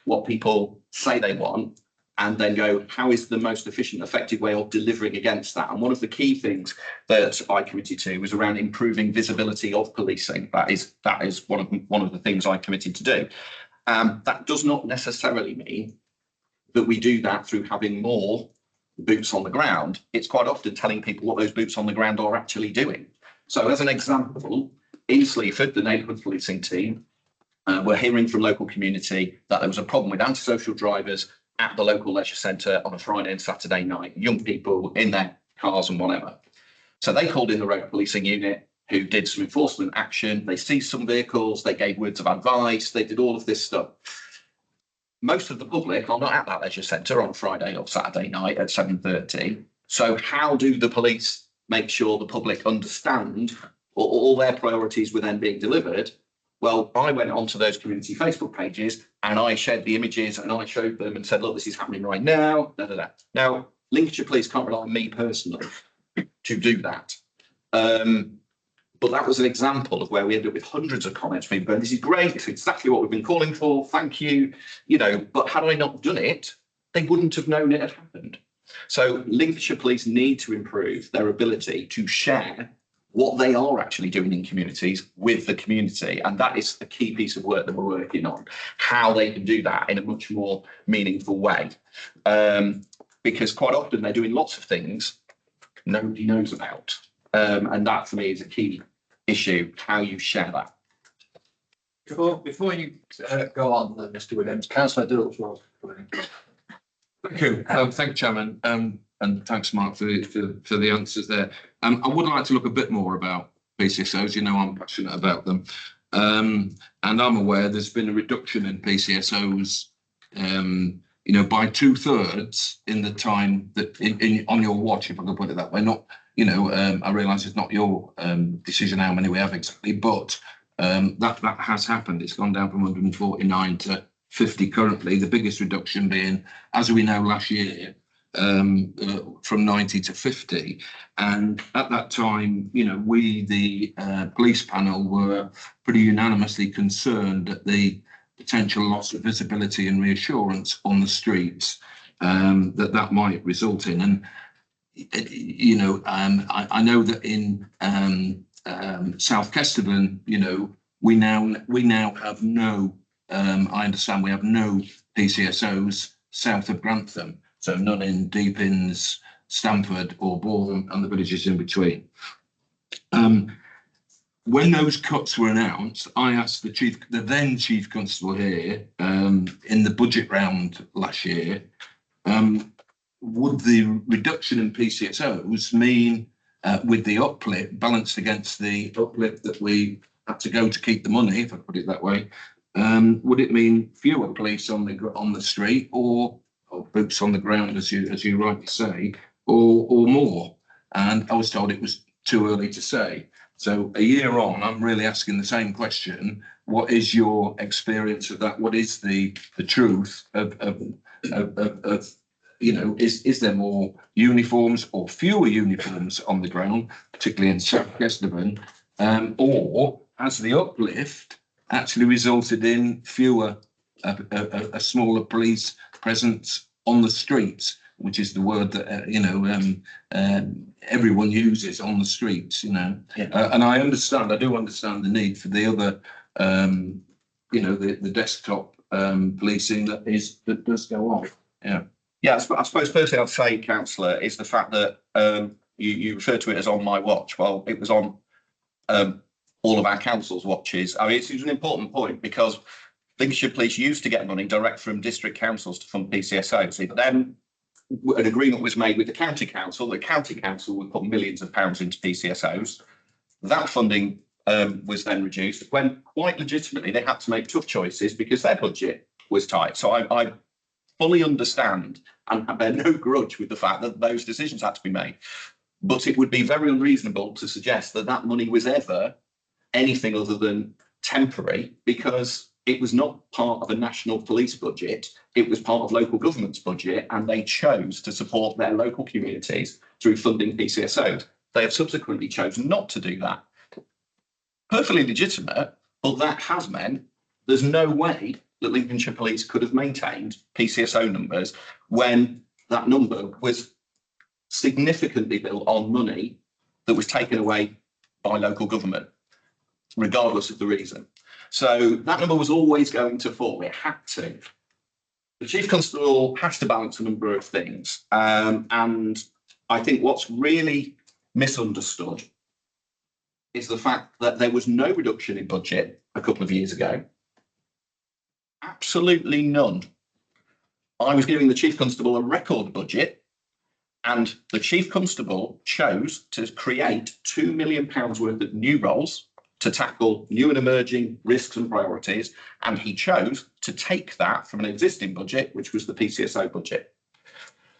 what people say they want and then go, how is the most efficient, effective way of delivering against that? And one of the key things that I committed to was around improving visibility of policing. That is one of the things I committed to do. That does not necessarily mean that we do that through having more boots on the ground. It's quite often telling people what those boots on the ground are actually doing. So as an example, in Sleaford, the neighbourhood policing team were hearing from local community that there was a problem with antisocial drivers at the local leisure centre on a Friday and Saturday night, young people in their cars and whatever. So they called in the road policing unit, who did some enforcement action. They seized some vehicles, they gave words of advice, they did all of this stuff. Most of the public are not at that leisure centre on Friday or Saturday night at 7:30. So how do the police make sure the public understand all their priorities were then being delivered? Well, I went onto those community Facebook pages and I shared the images and I showed them and said, look, this is happening right now. Now, Lincolnshire Police can't rely on me personally to do that. But that was an example of where we ended up with hundreds of comments from people going, this is great, it's exactly what we've been calling for, thank you. But had I not done it, they wouldn't have known it had happened. So Lincolnshire Police need to improve their ability to share what they are actually doing in communities with the community. And that is a key piece of work that we're working on, how they can do that in a much more meaningful way. Because quite often they're doing lots of things nobody knows about. And that for me is a key issue, how you share that. Before you go on, Mr. Williams, Councillor Dillsworth. Thank you. Thank you, Chairman. And thanks, Mark, for the answers there. I would like to look a bit more about PCSOs. I'm passionate about them. And I'm aware there's been a reduction in PCSOs, by 2/3 in the time that on your watch, if I can put it that way. Not, I realise it's not your decision how many we have exactly, but that has happened. It's gone down from 149 to 50 currently. The biggest reduction being, as we know, last year, from 90 to 50. And at that time, we, the police panel, were pretty unanimously concerned at the potential loss of visibility and reassurance on the streets that might result in. And I know that in South Kesterton, we now have no. I understand we have no PCSOs south of Grantham, so none in Deepins, Stamford, or Boreham, and the villages in between. When those cuts were announced, I asked the then Chief Constable here, in the budget round last year, would the reduction in PCSOs mean, with the uplift balanced against the uplift that we had to go to keep the money, if I put it that way, would it mean fewer police on the street or boots on the ground, as you rightly say, or more? And I was told it was too early to say. So a year on, I'm really asking the same question. What is your experience of that? What is the truth of is there more uniforms or fewer uniforms on the ground, particularly in South Kesterton, or has the uplift actually resulted in fewer, a smaller police presence on the streets, which is the word that, everyone uses on the streets, and I do understand the need for the other, the desktop policing that does go on. Yeah. Yeah, I suppose firstly I'd say, councillor, is the fact that you refer to it as on my watch. Well, it was on all of our council's watches. I mean, it's an important point because Lincolnshire Police used to get money direct from district councils to fund PCSOs, but then an agreement was made with the county council. The county council would put millions of pounds into PCSOs. That funding was then reduced when quite legitimately they had to make tough choices because their budget was tight. So I fully understand and bear no grudge with the fact that those decisions had to be made. But it would be very unreasonable to suggest that that money was ever anything other than temporary, because it was not part of a national police budget. It was part of local government's budget, and they chose to support their local communities through funding PCSOs. They have subsequently chosen not to do that. Perfectly legitimate, but that has meant there's no way that Lincolnshire Police could have maintained PCSO numbers when that number was significantly built on money that was taken away by local government, regardless of the reason. So that number was always going to fall. It had to. The Chief Constable has to balance a number of things. And I think what's really misunderstood is the fact that there was no reduction in budget a couple of years ago. Absolutely none. I was giving the Chief Constable a record budget, and the Chief Constable chose to create £2 million worth of new roles to tackle new and emerging risks and priorities, and he chose to take that from an existing budget, which was the PCSO budget.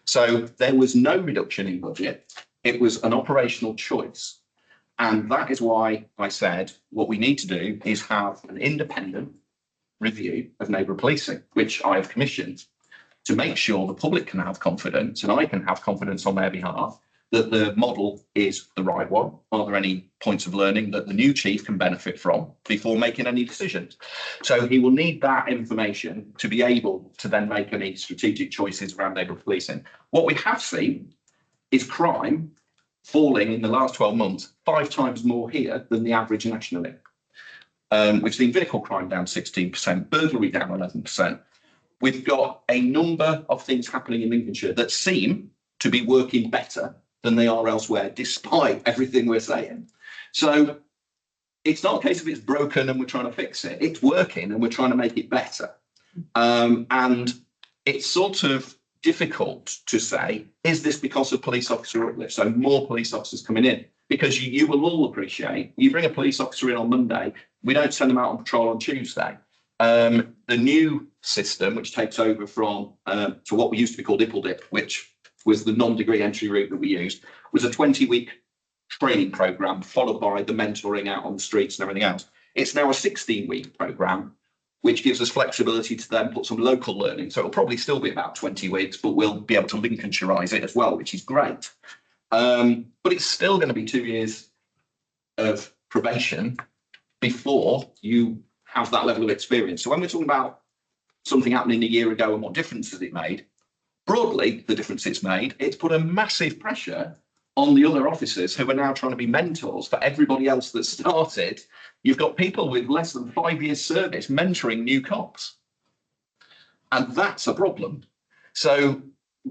So there was no reduction in budget. It was an operational choice. And that is why I said what we need to do is have an independent review of neighbourhood policing, which I have commissioned, to make sure the public can have confidence, and I can have confidence on their behalf, that the model is the right one. Are there any points of learning that the new chief can benefit from before making any decisions? So he will need that information to be able to then make any strategic choices around neighbourhood policing. What we have seen is crime falling in the last 12 months 5 times more here than the average nationally. We've seen vehicle crime down 16%, burglary down 11%. We've got a number of things happening in Lincolnshire that seem to be working better than they are elsewhere, despite everything we're saying. So it's not a case of it's broken and we're trying to fix it. It's working and we're trying to make it better. And it's sort of difficult to say, is this because of police officer uplift? So more police officers coming in, because you will all appreciate, you bring a police officer in on Monday, we don't send them out on patrol on Tuesday. The new system, which takes over from to what we used to be called IPLDIP, which was the non-degree entry route that we used, was a 20-week training program followed by the mentoring out on the streets and everything else. It's now a 16-week program, which gives us flexibility to then put some local learning. So it'll probably still be about 20 weeks, but we'll be able to Lincolnshireize it as well, which is great. But it's still going to be 2 years of probation before you have that level of experience. So when we're talking about something happening a year ago and what difference has it made, broadly, the difference it's made, it's put a massive pressure on the other officers who are now trying to be mentors for everybody else that started. You've got people with less than 5 years service mentoring new cops. And that's a problem. So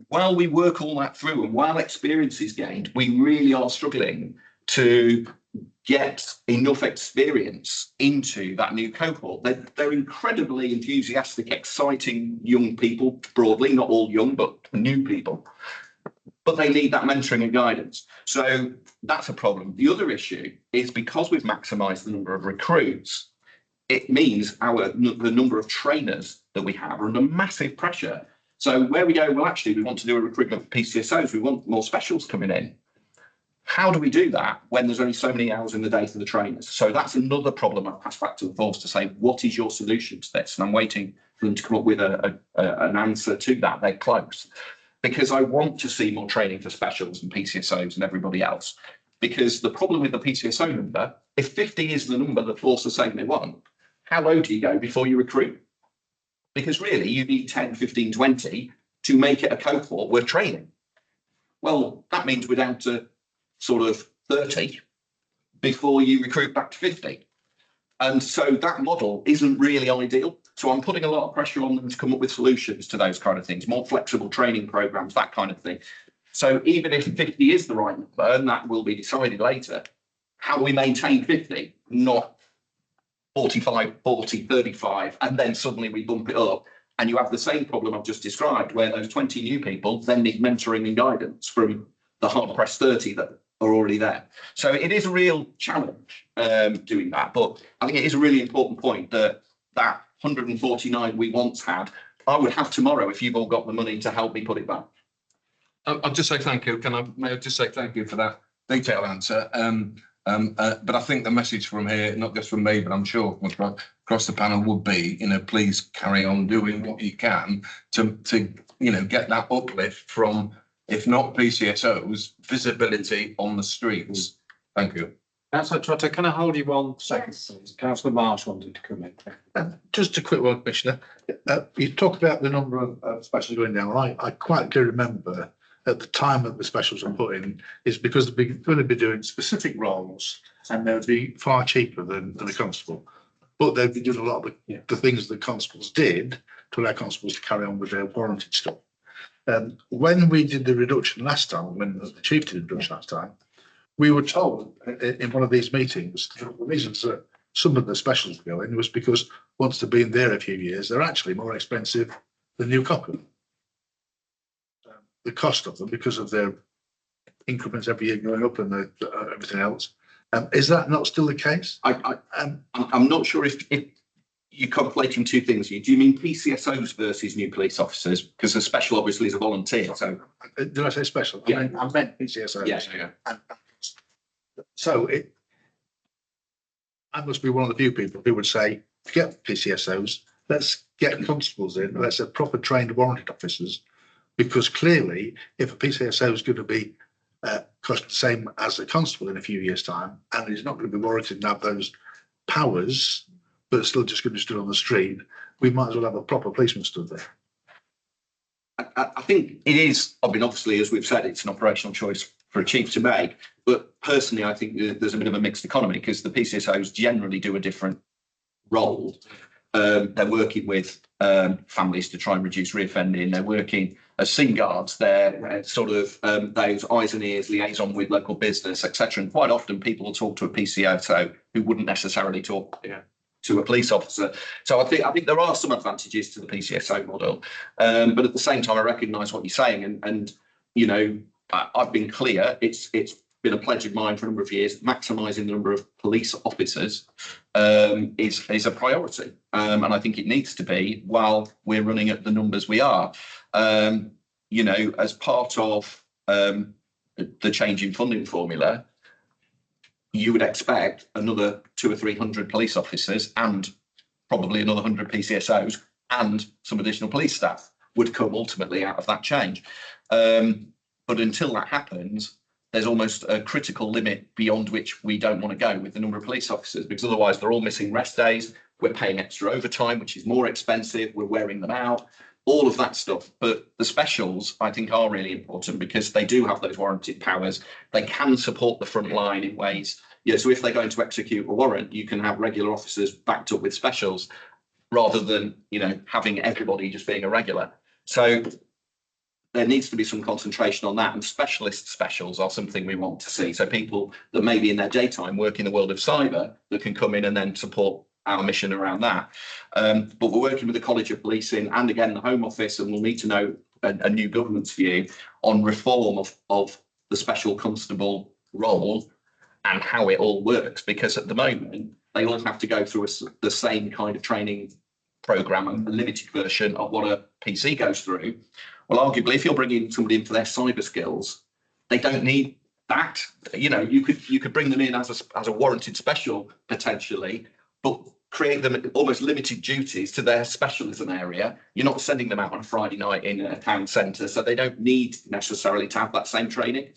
while we work all that through and while experience is gained, we really are struggling to get enough experience into that new cohort. They're incredibly enthusiastic, exciting young people, broadly, not all young, but new people. But they need that mentoring and guidance. So that's a problem. The other issue is because we've maximised the number of recruits, it means the number of trainers that we have are under massive pressure. So where we go, well, actually, we want to do a recruitment for PCSOs. We want more specials coming in. How do we do that when there's only so many hours in the day for the trainers? So that's another problem I've passed back to the force to say, what is your solution to this? And I'm waiting for them to come up with an answer to that. They're close. Because I want to see more training for specials and PCSOs and everybody else. Because the problem with the PCSO number, if 50 is the number that force are saying they want, how low do you go before you recruit? Because really you need 10, 15, 20 to make it a cohort worth training. Well, that means we're down to sort of 30 before you recruit back to 50. And so that model isn't really ideal. So I'm putting a lot of pressure on them to come up with solutions to those kind of things, more flexible training programs, that kind of thing. So even if 50 is the right number, and that will be decided later, how do we maintain 50, not 45, 40, 35, and then suddenly we bump it up. And you have the same problem I've just described, where those 20 new people then need mentoring and guidance from the hard-pressed 30 that are already there. So it is a real challenge doing that. But I think it is a really important point that 149 we once had, I would have tomorrow if you've all got the money to help me put it back. I'll just say thank you. May I just say thank you for that detailed answer. But I think the message from here, not just from me, but I'm sure across the panel would be, please carry on doing what you can to get that uplift from, if not PCSOs, visibility on the streets. Thank you. Councillor Trotter, can I hold you 1 second, please? Councillor Marsh wanted to come in. Just a quick one, Commissioner. You talk about the number of specials going down. I quite clearly remember at the time that the specials were put in is because they're going to be doing specific roles and they'll be far cheaper than the constable. But they've been doing a lot of the things that constables did to allow constables to carry on with their warranted stuff. When we did the reduction last time, when the chief did the reduction last time, we were told in one of these meetings, the reasons that some of the specials were going was because once they've been there a few years, they're actually more expensive than new copper. The cost of them, because of their increments every year going up and everything else. Is that not still the case? I'm not sure if you're conflating two things. Do you mean PCSOs versus new police officers? Because a special obviously is a volunteer. So did I say special? Yeah. I meant PCSOs. Yeah. So I must be one of the few people who would say, forget PCSOs, let's get constables in, let's have proper trained warranted officers, because clearly if a PCSO is going to be cost the same as a constable in a few years' time, and he's not going to be warranted and have those powers, but still just going to stood on the street, we might as well have a proper policeman stood there. I think it is, obviously, as we've said, it's an operational choice for a chief to make. But personally, I think there's a bit of a mixed economy because the PCSOs generally do a different role. They're working with families to try and reduce reoffending. They're working as scene guards. They're sort of those eyes and ears, liaison with local business, etc. And quite often people will talk to a PCSO who wouldn't necessarily talk to a police officer. So I think there are some advantages to the PCSO model. But at the same time, I recognise what you're saying. And I've been clear, it's been a pledge of mine for a number of years, maximising the number of police officers is a priority. And I think it needs to be while we're running at the numbers we are. As part of the change in funding formula, you would expect another 200 or 300 police officers and probably another 100 PCSOs and some additional police staff would come ultimately out of that change. But until that happens, there's almost a critical limit beyond which we don't want to go with the number of police officers, because otherwise they're all missing rest days. We're paying extra overtime, which is more expensive. We're wearing them out, all of that stuff. But the specials, I think, are really important because they do have those warranted powers. They can support the front line in ways. So if they're going to execute a warrant, you can have regular officers backed up with specials rather than, having everybody just being a regular. So there needs to be some concentration on that, and specialist specials are something we want to see. So people that maybe in their daytime work in the world of cyber that can come in and then support our mission around that. But we're working with the College of Policing and again the Home Office, and we'll need to know a new government's view on reform of the special constable role and how it all works, because at the moment they all have to go through the same kind of training program, a limited version of what a PC goes through. Well, arguably, if you're bringing somebody in for their cyber skills, they don't need that. You could bring them in as a warranted special potentially, but create them almost limited duties to their specialism area. You're not sending them out on a Friday night in a town centre, so they don't need necessarily to have that same training.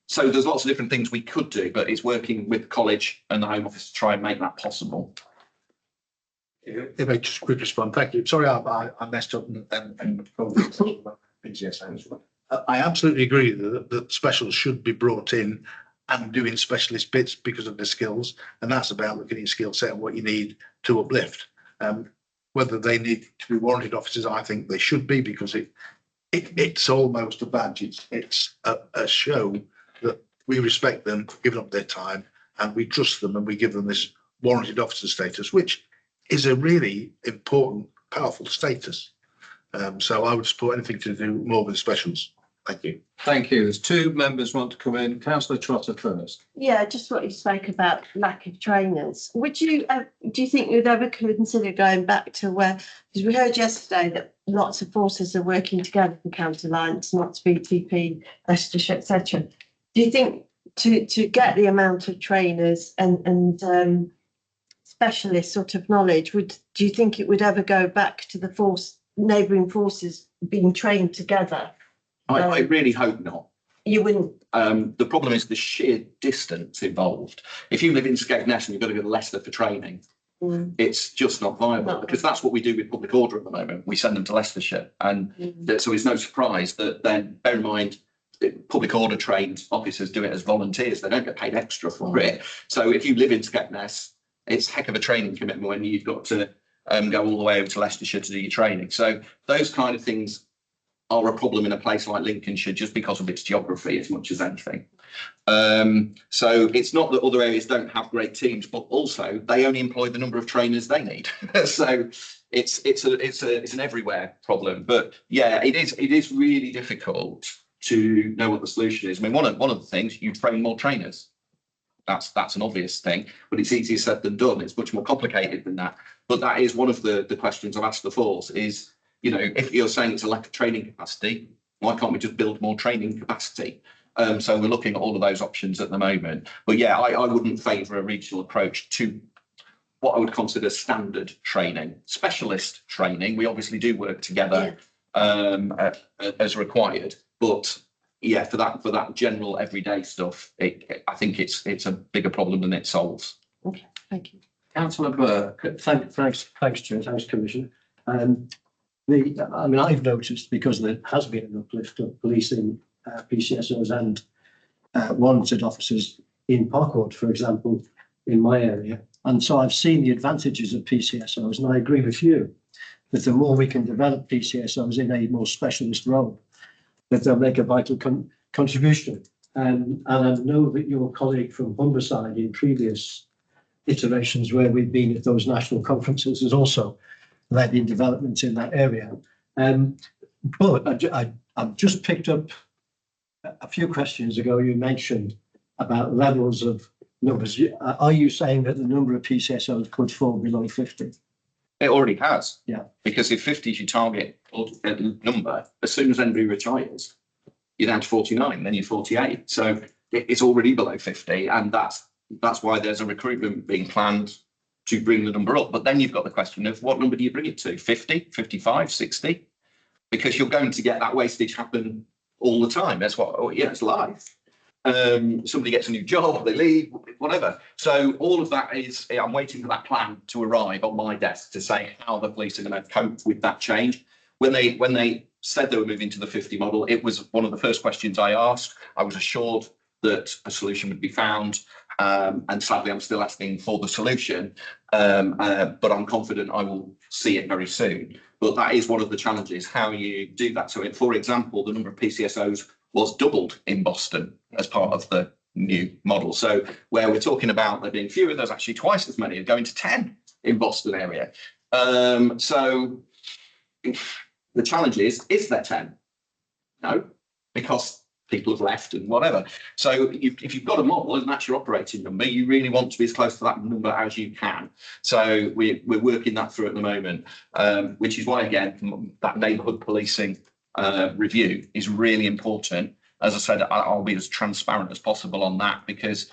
So there's lots of different things we could do, but it's working with the college and the Home Office to try and make that possible. If I just quickly respond, thank you. Sorry, I messed up and probably PCSOs. I absolutely agree that specials should be brought in and doing specialist bits because of their skills, and that's about looking at your skill set and what you need to uplift. Whether they need to be warranted officers, I think they should be, because it's almost a badge. It's a show that we respect them for giving up their time, and we trust them, and we give them this warranted officer status, which is a really important, powerful status. So I would support anything to do more with specials. Thank you. Thank you. There's two members want to come in. Councillor Trotter first. Yeah, just what you spoke about lack of trainers. Would you, do you think you'd ever consider going back to where, because we heard yesterday that lots of forces are working together for County Lines, not to BTP, Leicestershire, etc. Do you think to get the amount of trainers and specialist sort of knowledge, do you think it would ever go back to the neighbouring forces being trained together? I really hope not. You wouldn't. The problem is the sheer distance involved. If you live in Skegness and you've got to go to Leicester for training, it's just not viable, because that's what we do with public order at the moment. We send them to Leicestershire, and so it's no surprise that then, bear in mind, public order trained officers do it as volunteers. They don't get paid extra for it. So if you live in Skegness, it's a heck of a training commitment when you've got to go all the way over to Leicestershire to do your training. So those kind of things are a problem in a place like Lincolnshire, just because of its geography as much as anything. So it's not that other areas don't have great teams, but also they only employ the number of trainers they need. So it's an everywhere problem. But yeah, it is really difficult to know what the solution is. I mean, one of the things, you train more trainers. That's an obvious thing, but it's easier said than done. It's much more complicated than that. But that is one of the questions I've asked the force is, you know, if you're saying it's a lack of training capacity, why can't we just build more training capacity? So we're looking at all of those options at the moment. But yeah, I wouldn't favour a regional approach to what I would consider standard training. Specialist training, we obviously do work together as required. But yeah, for that general everyday stuff, I think it's a bigger problem than it solves. Okay, thank you. Councillor Burke. Thanks, Chair. Thanks, Commissioner. I've noticed, because there has been an uplift of policing PCSOs and warranted officers in Parkwood, for example, in my area. And so I've seen the advantages of PCSOs, and I agree with you that the more we can develop PCSOs in a more specialist role, that they'll make a vital contribution. And I know that your colleague from Humberside in previous iterations where we've been at those national conferences has also led in development in that area. But I've just picked up a few questions ago, you mentioned about levels of numbers. Are you saying that the number of PCSOs could fall below 50? It already has. Yeah. Because if 50 is your target number, as soon as anybody retires, you're down to 49, then you're 48. So it's already below 50. And that's why there's a recruitment being planned to bring the number up. But then you've got the question of what number do you bring it to? 50, 55, 60? Because you're going to get that wastage happen all the time. That's it's life. Somebody gets a new job, they leave, whatever. So all of that is, I'm waiting for that plan to arrive on my desk to say how the police are going to cope with that change. When they said they were moving to the 50 model, it was one of the first questions I asked. I was assured that a solution would be found. And sadly, I'm still asking for the solution, but I'm confident I will see it very soon. But that is one of the challenges, how you do that. So, for example, the number of PCSOs was doubled in Boston as part of the new model. So where we're talking about there being fewer, there's actually twice as many, going to 10 in Boston area. So the challenge is there 10? No, because people have left and whatever. So if you've got a model and that's your operating number, you really want to be as close to that number as you can. So we're working that through at the moment, which is why, again, that neighbourhood policing review is really important. As I said, I'll be as transparent as possible on that, because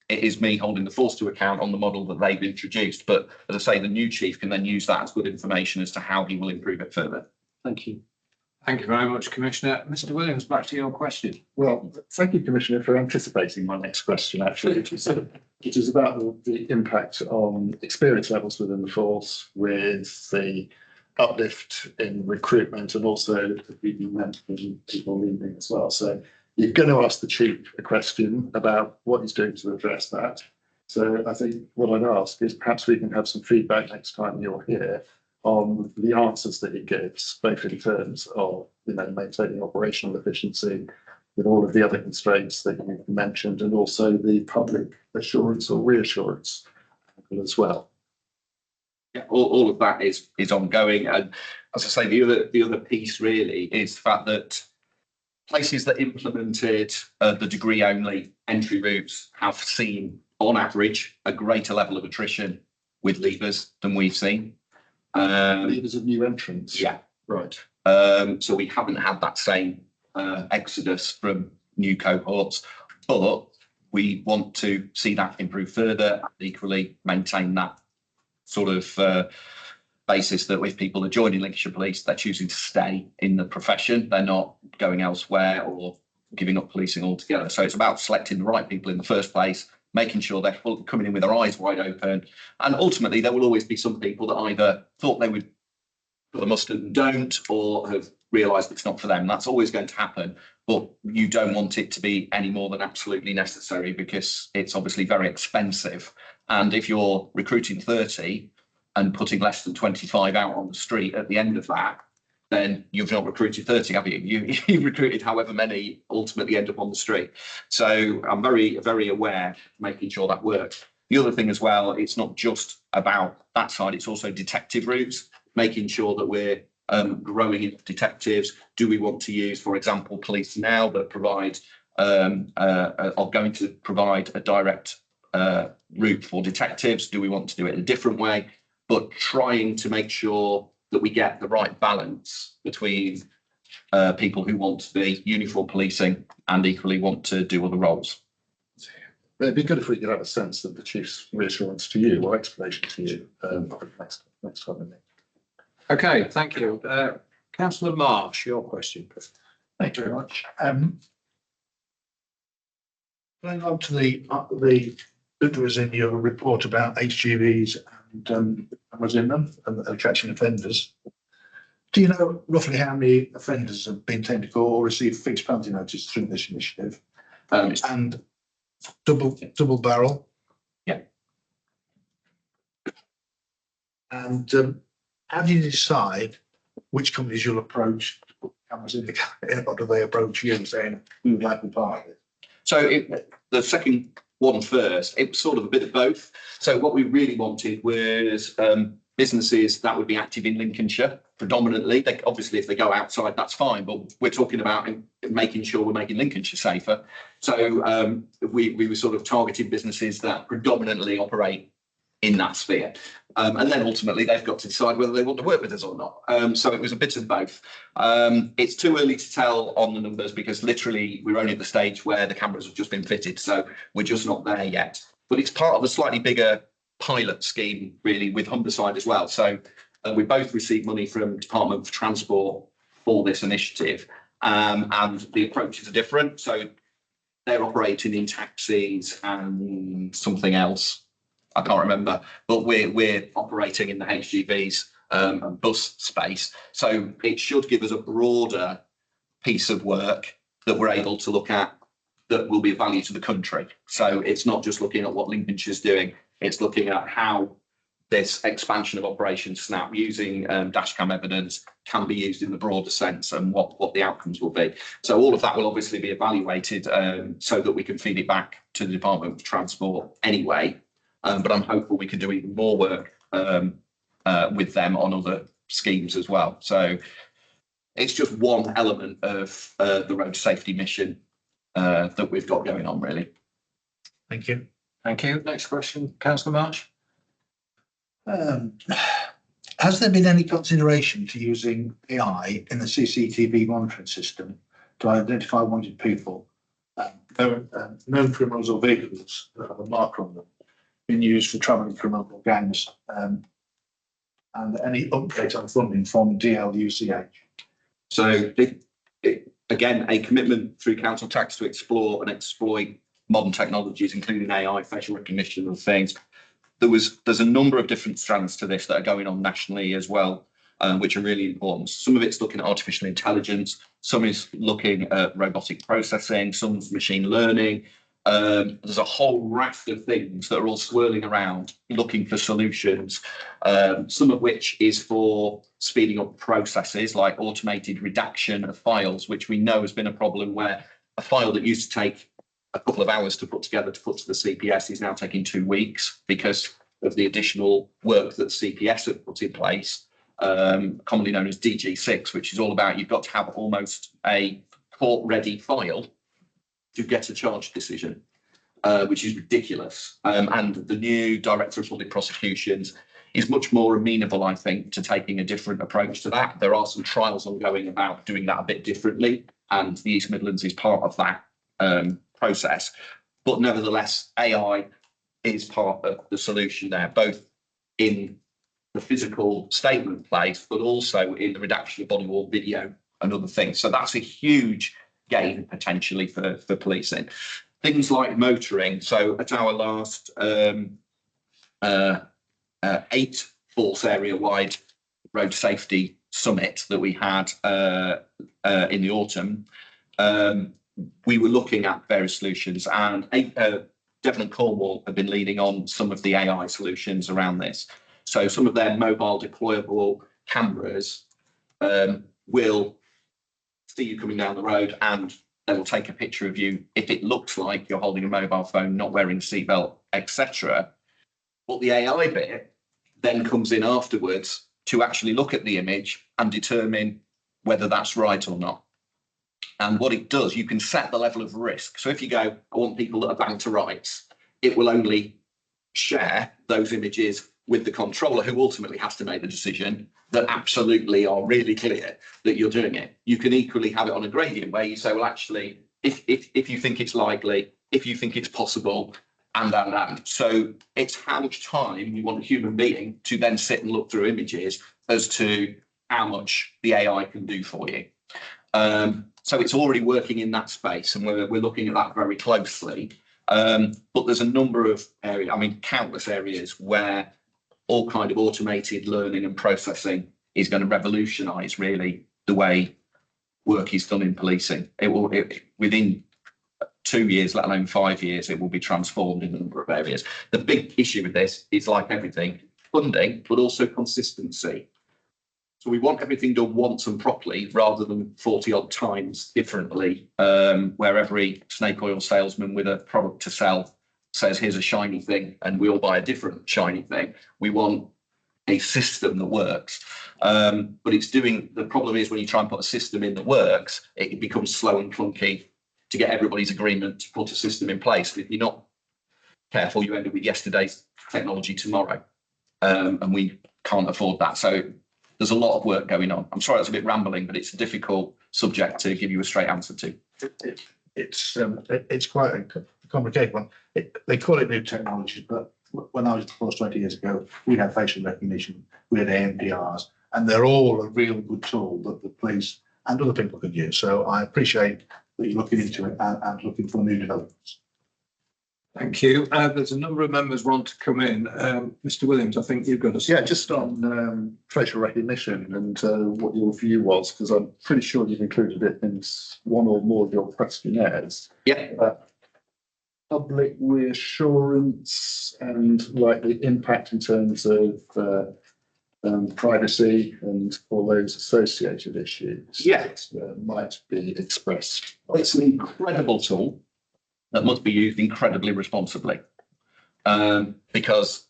it is me holding the force to account on the model that they've introduced. But as I say, the new chief can then use that as good information as to how he will improve it further. Thank you. Thank you very much, Commissioner. Mr. Williams, back to your question. Well, thank you, Commissioner, for anticipating my next question, actually, which is about the impact on experience levels within the force with the uplift in recruitment and also the mentioned people leaving as well. So you're going to ask the Chief a question about what he's doing to address that. So I think what I'd ask is perhaps we can have some feedback next time you're here on the answers that he gives, both in terms of, maintaining operational efficiency with all of the other constraints that you've mentioned, and also the public assurance or reassurance as well. Yeah, all of that is ongoing, and as I say, the other piece really is the fact that places that implemented the degree only entry routes have seen, on average, a greater level of attrition with leavers than we've seen. Leaders of new entrants. Yeah, right. So we haven't had that same exodus from new cohorts, but we want to see that improve further and equally maintain that sort of basis that if people are joining Lincolnshire Police, they're choosing to stay in the profession. They're not going elsewhere or giving up policing altogether. So it's about selecting the right people in the first place, making sure they're coming in with their eyes wide open. And ultimately, there will always be some people that either thought they would put the mustard and don't, or have realised it's not for them. That's always going to happen. But you don't want it to be any more than absolutely necessary, because it's obviously very expensive. And if you're recruiting 30 and putting less than 25 out on the street at the end of that, then you've not recruited 30, have you? You've recruited however many ultimately end up on the street. So I'm very, very aware, making sure that works. The other thing as well, it's not just about that side, it's also detective routes, making sure that we're growing in detectives. Do we want to use, for example, Police Now that provide, are going to provide a direct route for detectives? Do we want to do it in a different way? But trying to make sure that we get the right balance between people who want to be uniform policing and equally want to do other roles. It'd be good if we could have a sense of the Chief's reassurance to you or explanation to you next time. Okay, thank you. Councillor Marsh, your question. Thank you very much. Going on to the that was in your report about HGVs and was in them and catching offenders. Do you know roughly how many offenders have been taken to court or received fixed penalty notice through this initiative? And double barrel? Yeah. And how do you decide which companies you'll approach to put cameras in the car, or do they approach you saying we would like to be part of it? So the second one first, it was sort of a bit of both. So what we really wanted was businesses that would be active in Lincolnshire predominantly. They, obviously, if they go outside, that's fine, but we're talking about making sure we're making Lincolnshire safer. So we were sort of targeting businesses that predominantly operate in that sphere. And then ultimately they've got to decide whether they want to work with us or not. So it was a bit of both. It's too early to tell on the numbers because literally we're only at the stage where the cameras have just been fitted. So we're just not there yet. But it's part of a slightly bigger pilot scheme really with Humberside as well. So we both received money from Department for Transport for this initiative. And the approaches are different. So they're operating in taxis and something else. I can't remember, but we're operating in the HGVs and bus space. So it should give us a broader piece of work that we're able to look at that will be of value to the country. So it's not just looking at what Lincolnshire's doing, it's looking at how this expansion of Operation Snap using dashcam evidence can be used in the broader sense and what the outcomes will be. So all of that will obviously be evaluated so that we can feed it back to the Department of Transport anyway. But I'm hopeful we can do even more work with them on other schemes as well. So it's just one element of the road safety mission that we've got going on, really. Thank you. Thank you. Next question, Councillor Marsh. Has there been any consideration to using AI in the CCTV monitoring system to identify wanted people, known criminals or vehicles that have a marker on them, being used for travelling criminal gangs, and any update on funding from DLUCH? So again, a commitment through council tax to explore and exploit modern technologies, including AI, facial recognition and things. There's a number of different strands to this that are going on nationally as well, which are really important. Some of it's looking at artificial intelligence, some is looking at robotic processing, some's machine learning. There's a whole raft of things that are all swirling around looking for solutions, some of which is for speeding up processes like automated redaction of files, which we know has been a problem where a file that used to take a couple of hours to put together to put to the CPS is now taking 2 weeks because of the additional work that CPS have put in place, commonly known as DG6, which is all about you've got to have almost a court-ready file to get a charge decision, which is ridiculous. And the new Director of Public Prosecutions is much more amenable, I think, to taking a different approach to that. There are some trials ongoing about doing that a bit differently, and the East Midlands is part of that process. But nevertheless, AI is part of the solution there, both in the physical statement place, but also in the redaction of body-worn video and other things. So that's a huge gain potentially for policing. Things like motoring. So at our last 8 force area wide road safety summit that we had in the autumn, we were looking at various solutions, and Devon and Cornwall have been leading on some of the AI solutions around this. So some of their mobile deployable cameras will see you coming down the road, and they will take a picture of you if it looks like you're holding a mobile phone, not wearing a seatbelt, etc. But the AI bit then comes in afterwards to actually look at the image and determine whether that's right or not. And what it does, you can set the level of risk. So if you go, I want people that are bang to rights, it will only share those images with the controller, who ultimately has to make the decision that absolutely are really clear that you're doing it. You can equally have it on a gradient where you say, well, actually, if you think it's likely, if you think it's possible, and. So it's how much time you want a human being to then sit and look through images as to how much the AI can do for you. So it's already working in that space, and we're looking at that very closely. But there's a number of areas, I mean, countless areas where all kind of automated learning and processing is going to revolutionise really the way work is done in policing. It will, within 2 years, let alone 5 years, it will be transformed in a number of areas. The big issue with this is, like everything, funding, but also consistency. So we want everything done once and properly rather than 40 odd times differently, where every snake oil salesman with a product to sell says, here's a shiny thing, and we all buy a different shiny thing. We want a system that works. But it's doing, the problem is when you try and put a system in that works, it becomes slow and clunky to get everybody's agreement to put a system in place. If you're not careful, you end up with yesterday's technology tomorrow. And we can't afford that. So there's a lot of work going on. I'm sorry that's a bit rambling, but it's a difficult subject to give you a straight answer to. It's quite a complicated one. They call it new technologies, but when I was at the force 20 years ago, we had facial recognition, we had ANPRs, and they're all a real good tool that the police and other people could use. So I appreciate that you're looking into it and looking for new developments. Thank you. There's a number of members want to come in. Mr. Williams, I think you've got a. Yeah, just on facial recognition and what your view was, because I'm pretty sure you've included it in one or more of your questionnaires. Yeah. Public reassurance and like the impact in terms of privacy and all those associated issues. Yes. Might be expressed. It's an incredible tool that must be used incredibly responsibly, because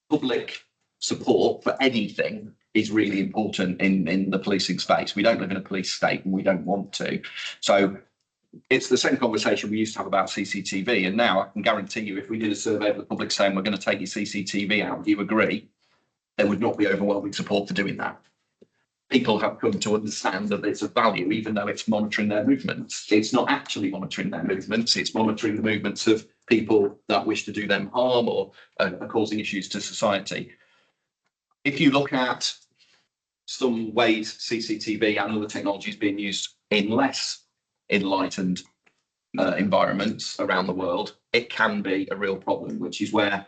public support for anything is really important in the policing space. We don't live in a police state and we don't want to. So it's the same conversation we used to have about CCTV. And now I can guarantee you, if we did a survey of the public saying we're going to take your CCTV out, do you agree? There would not be overwhelming support for doing that. People have come to understand that there's a value, even though it's monitoring their movements. It's not actually monitoring their movements, it's monitoring the movements of people that wish to do them harm or are causing issues to society. If you look at some ways CCTV and other technologies being used in less enlightened environments around the world, it can be a real problem, which is where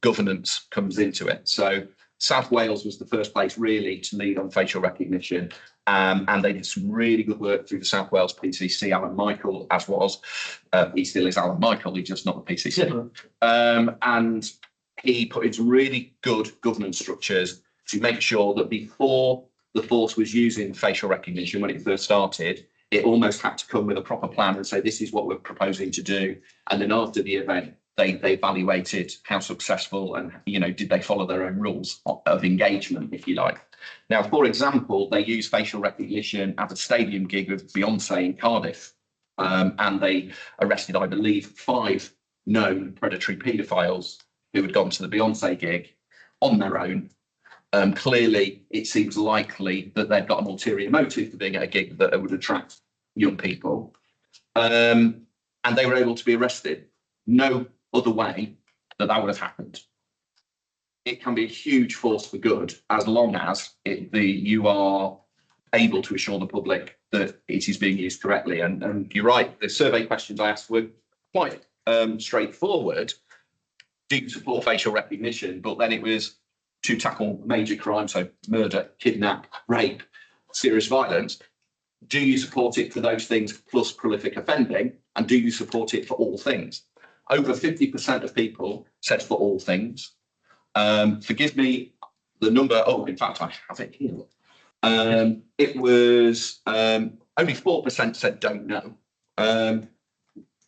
governance comes into it. So South Wales was the first place really to lead on facial recognition. And they did some really good work through the South Wales PCC, Alan Michael, as was, he still is Alan Michael, he's just not the PCC. And he put in some really good governance structures to make sure that before the force was using facial recognition, when it first started, it almost had to come with a proper plan and say, this is what we're proposing to do. And then after the event, they evaluated how successful and, you know, did they follow their own rules of engagement, if you like. Now, for example, they used facial recognition at a stadium gig with Beyonce in Cardiff. And they arrested, I believe, 5 known predatory paedophiles who had gone to the Beyonce gig on their own. Clearly, it seems likely that they've got an ulterior motive for being at a gig that would attract young people. And they were able to be arrested. No other way that would have happened. It can be a huge force for good as long as you are able to assure the public that it is being used correctly. And you're right, the survey questions I asked were quite straightforward. Do you support facial recognition? But then it was to tackle major crimes, so murder, kidnap, rape, serious violence. Do you support it for those things plus prolific offending? And do you support it for all things? Over 50% of people said for all things. Forgive me, the number, oh, in fact, I have it here. It was only 4% said don't know.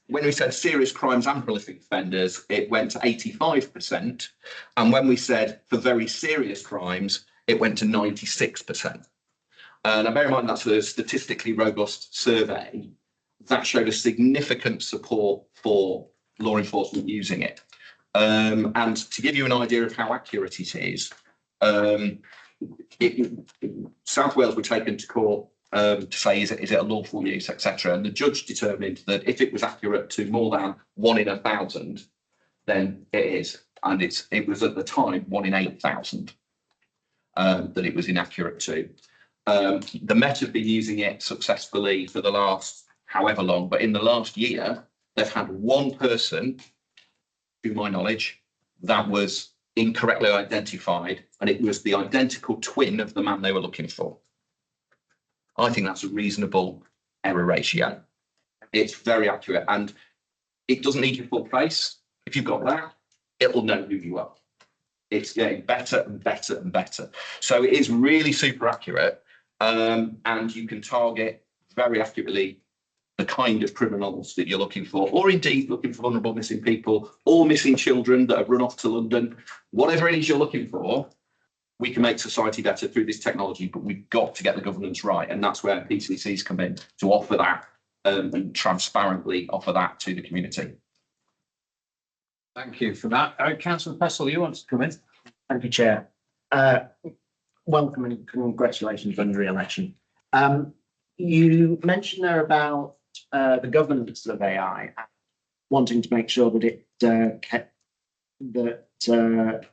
When we said serious crimes and prolific offenders, it went to 85%. And when we said for very serious crimes, it went to 96%. Now, bear in mind, that's a statistically robust survey that showed a significant support for law enforcement using it. And to give you an idea of how accurate it is, South Wales were taken to court to say, is it a lawful use, etc. And the judge determined that if it was accurate to more than 1 in 1,000, then it is. And it was at the time 1 in 8,000 that it was inaccurate to. The Met have been using it successfully for the last however long, but in the last year, they've had 1 person, to my knowledge, that was incorrectly identified, and it was the identical twin of the man they were looking for. I think that's a reasonable error ratio. It's very accurate, and it doesn't need your full face. If you've got that, it'll know who you are. It's getting better and better and better. So it is really super accurate, and you can target very accurately the kind of criminals that you're looking for, or indeed looking for vulnerable missing people or missing children that have run off to London. Whatever it is you're looking for, we can make society better through this technology, but we've got to get the governance right. And that's where PCCs come in to offer that and transparently offer that to the community. Thank you for that. Councillor Pessel, you want to come in? Thank you, Chair. Welcome and congratulations on your re-election. You mentioned there about the governance of AI, wanting to make sure that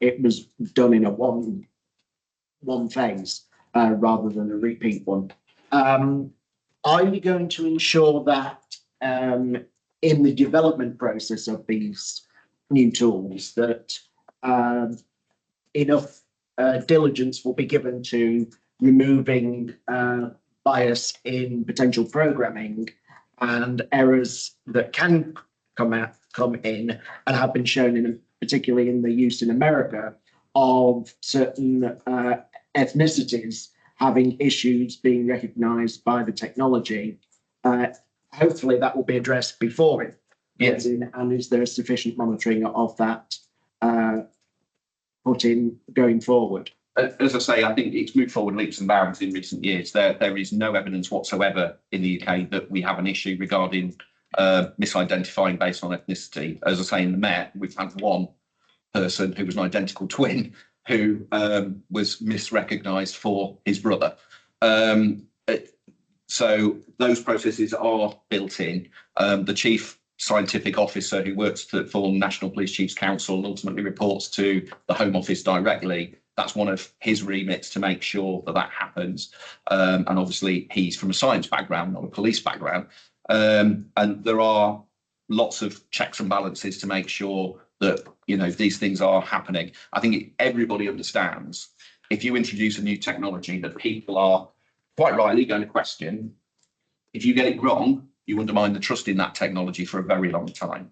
it was done in a one phase rather than a repeat one. Are you going to ensure that in the development process of these new tools that enough diligence will be given to removing bias in potential programming and errors that can come in and have been shown particularly in the use in America of certain ethnicities having issues being recognised by the technology? Hopefully that will be addressed before it gets in, and is there sufficient monitoring of that put in going forward? As I say, I think it's moved forward leaps and bounds in recent years. There is no evidence whatsoever in the UK that we have an issue regarding misidentifying based on ethnicity. As I say, in the Met, we've had 1 person who was an identical twin who was misrecognised for his brother. So those processes are built in. The chief scientific officer who works for the National Police Chiefs Council and ultimately reports to the Home Office directly that's one of his remits to make sure that that happens. And obviously he's from a science background, not a police background. And there are lots of checks and balances to make sure that, you know, these things are happening. I think everybody understands if you introduce a new technology that people are quite rightly going to question, if you get it wrong, you undermine the trust in that technology for a very long time.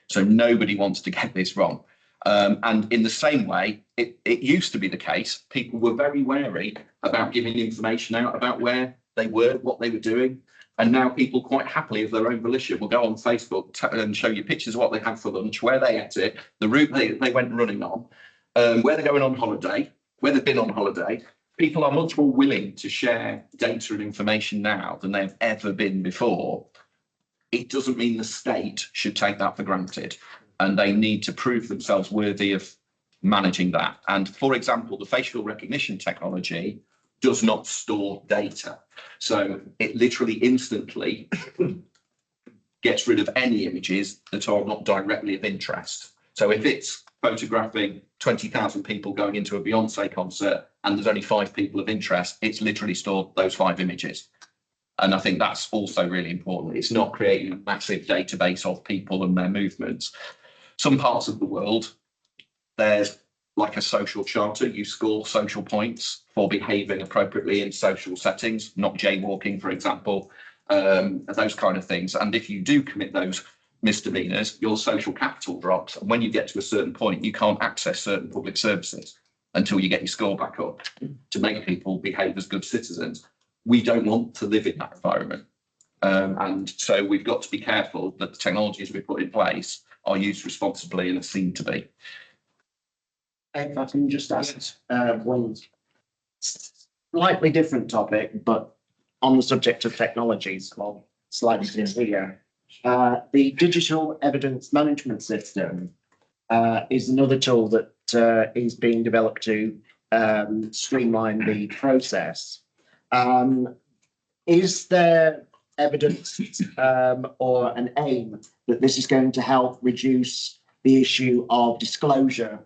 So nobody wants to get this wrong. And in the same way, it used to be the case, people were very wary about giving information out about where they were, what they were doing. And now people quite happily, of their own volition, will go on Facebook and show you pictures of what they had for lunch, where they ate it, the route they went running on, where they're going on holiday, where they've been on holiday. People are much more willing to share data and information now than they've ever been before. It doesn't mean the state should take that for granted, and they need to prove themselves worthy of managing that. And for example, the facial recognition technology does not store data. So it literally instantly gets rid of any images that are not directly of interest. So if it's photographing 20,000 people going into a Beyonce concert and there's only 5 people of interest, it's literally stored those 5 images. And I think that's also really important. It's not creating a massive database of people and their movements. Some parts of the world, there's like a social charter. You score social points for behaving appropriately in social settings, not jaywalking, for example, those kind of things. And if you do commit those misdemeanors, your social capital drops. And when you get to a certain point, you can't access certain public services until you get your score back up to make people behave as good citizens. We don't want to live in that environment. And so we've got to be careful that the technologies we put in place are used responsibly and are seen to be. If I can just ask one slightly different topic, but on the subject of technologies, well, slightly different here. The digital evidence management system is another tool that is being developed to streamline the process. Is there evidence or an aim that this is going to help reduce the issue of disclosure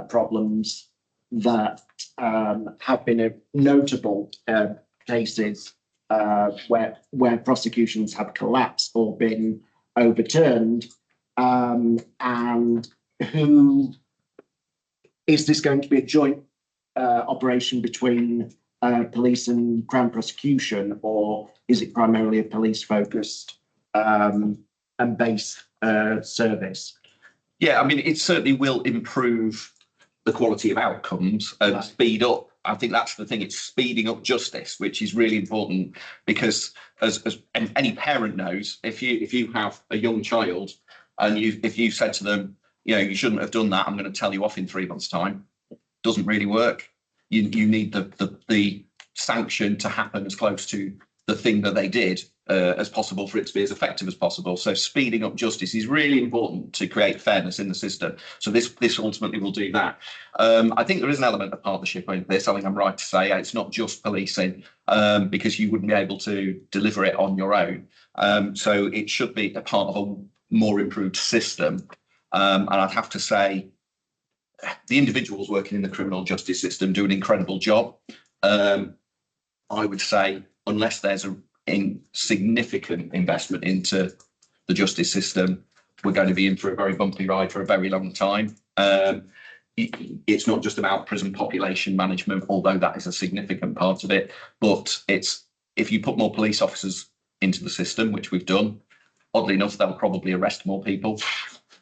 problems that have been notable cases where prosecutions have collapsed or been overturned, and who is this going to be a joint operation between police and Crown prosecution, or is it primarily a police focused and based service? Yeah, I mean, it certainly will improve the quality of outcomes and speed up. I think that's the thing. It's speeding up justice, which is really important, because as any parent knows, if you have a young child and if you said to them, you know, you shouldn't have done that, I'm going to tell you off in 3 months' time, doesn't really work. You need the sanction to happen as close to the thing that they did as possible for it to be as effective as possible. So speeding up justice is really important to create fairness in the system. So this ultimately will do that. I think there is an element of partnership in this. I think I'm right to say it's not just policing, because you wouldn't be able to deliver it on your own. So it should be a part of a more improved system. And I'd have to say the individuals working in the criminal justice system do an incredible job. I would say unless there's a significant investment into the justice system, we're going to be in for a very bumpy ride for a very long time. It's not just about prison population management, although that is a significant part of it, but it's if you put more police officers into the system, which we've done, oddly enough, they'll probably arrest more people.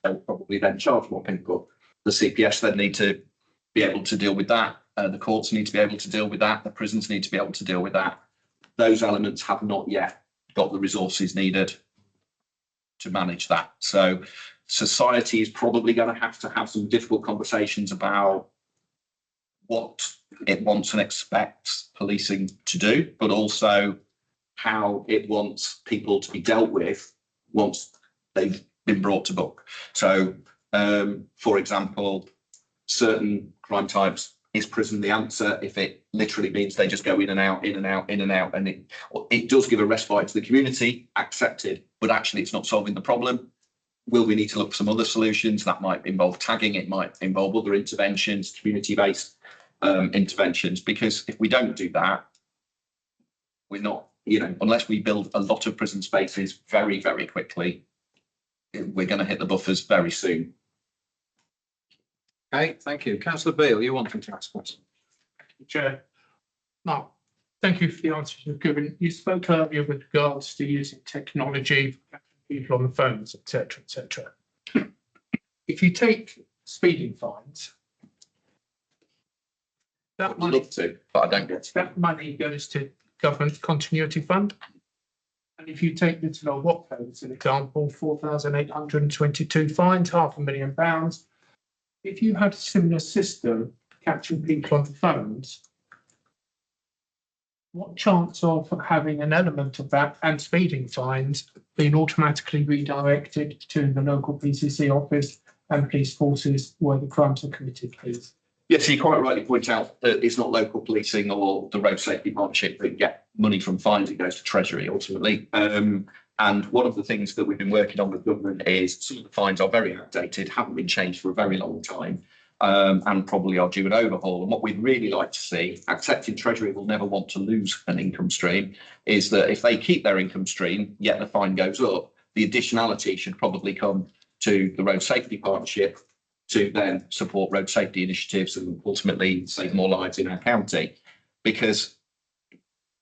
They'll probably then charge more people. The CPS then need to be able to deal with that. The courts need to be able to deal with that. The prisons need to be able to deal with that. Those elements have not yet got the resources needed to manage that. So society is probably going to have some difficult conversations about what it wants and expects policing to do, but also how it wants people to be dealt with once they've been brought to book. So, for example, certain crime types, is prison the answer? If it literally means they just go in and out, in and out, in and out, and it does give a respite to the community, accepted, but actually it's not solving the problem. Will we need to look for some other solutions? That might involve tagging, it might involve other interventions, community-based interventions, because if we don't do that, we're not, unless we build a lot of prison spaces very, very quickly, we're going to hit the buffers very soon. Okay, thank you. Councillor Beale, you wanted to ask a question? Chair. Mark, thank you for the answers you've given. You spoke earlier with regards to using technology, for catching people on the phones, etc., etc. If you take speeding fines, I'd love to, but I don't get to. that money goes to government continuity fund. And if you take Little Old Watford as an example, 4,822 fines, £500,000. If you had a similar system catching people on the phones, what chance of having an element of that and speeding fines being automatically redirected to the local PCC office and police forces where the crimes are committed, please? Yes, you quite rightly point out that it's not local policing or the road safety partnership that get money from fines, it goes to Treasury ultimately. And one of the things that we've been working on with government is some of the fines are very outdated, haven't been changed for a very long time, and probably are due an overhaul. And what we'd really like to see, accepting Treasury will never want to lose an income stream, is that if they keep their income stream, yet the fine goes up, the additionality should probably come to the road safety partnership to then support road safety initiatives and ultimately save more lives in our county. Because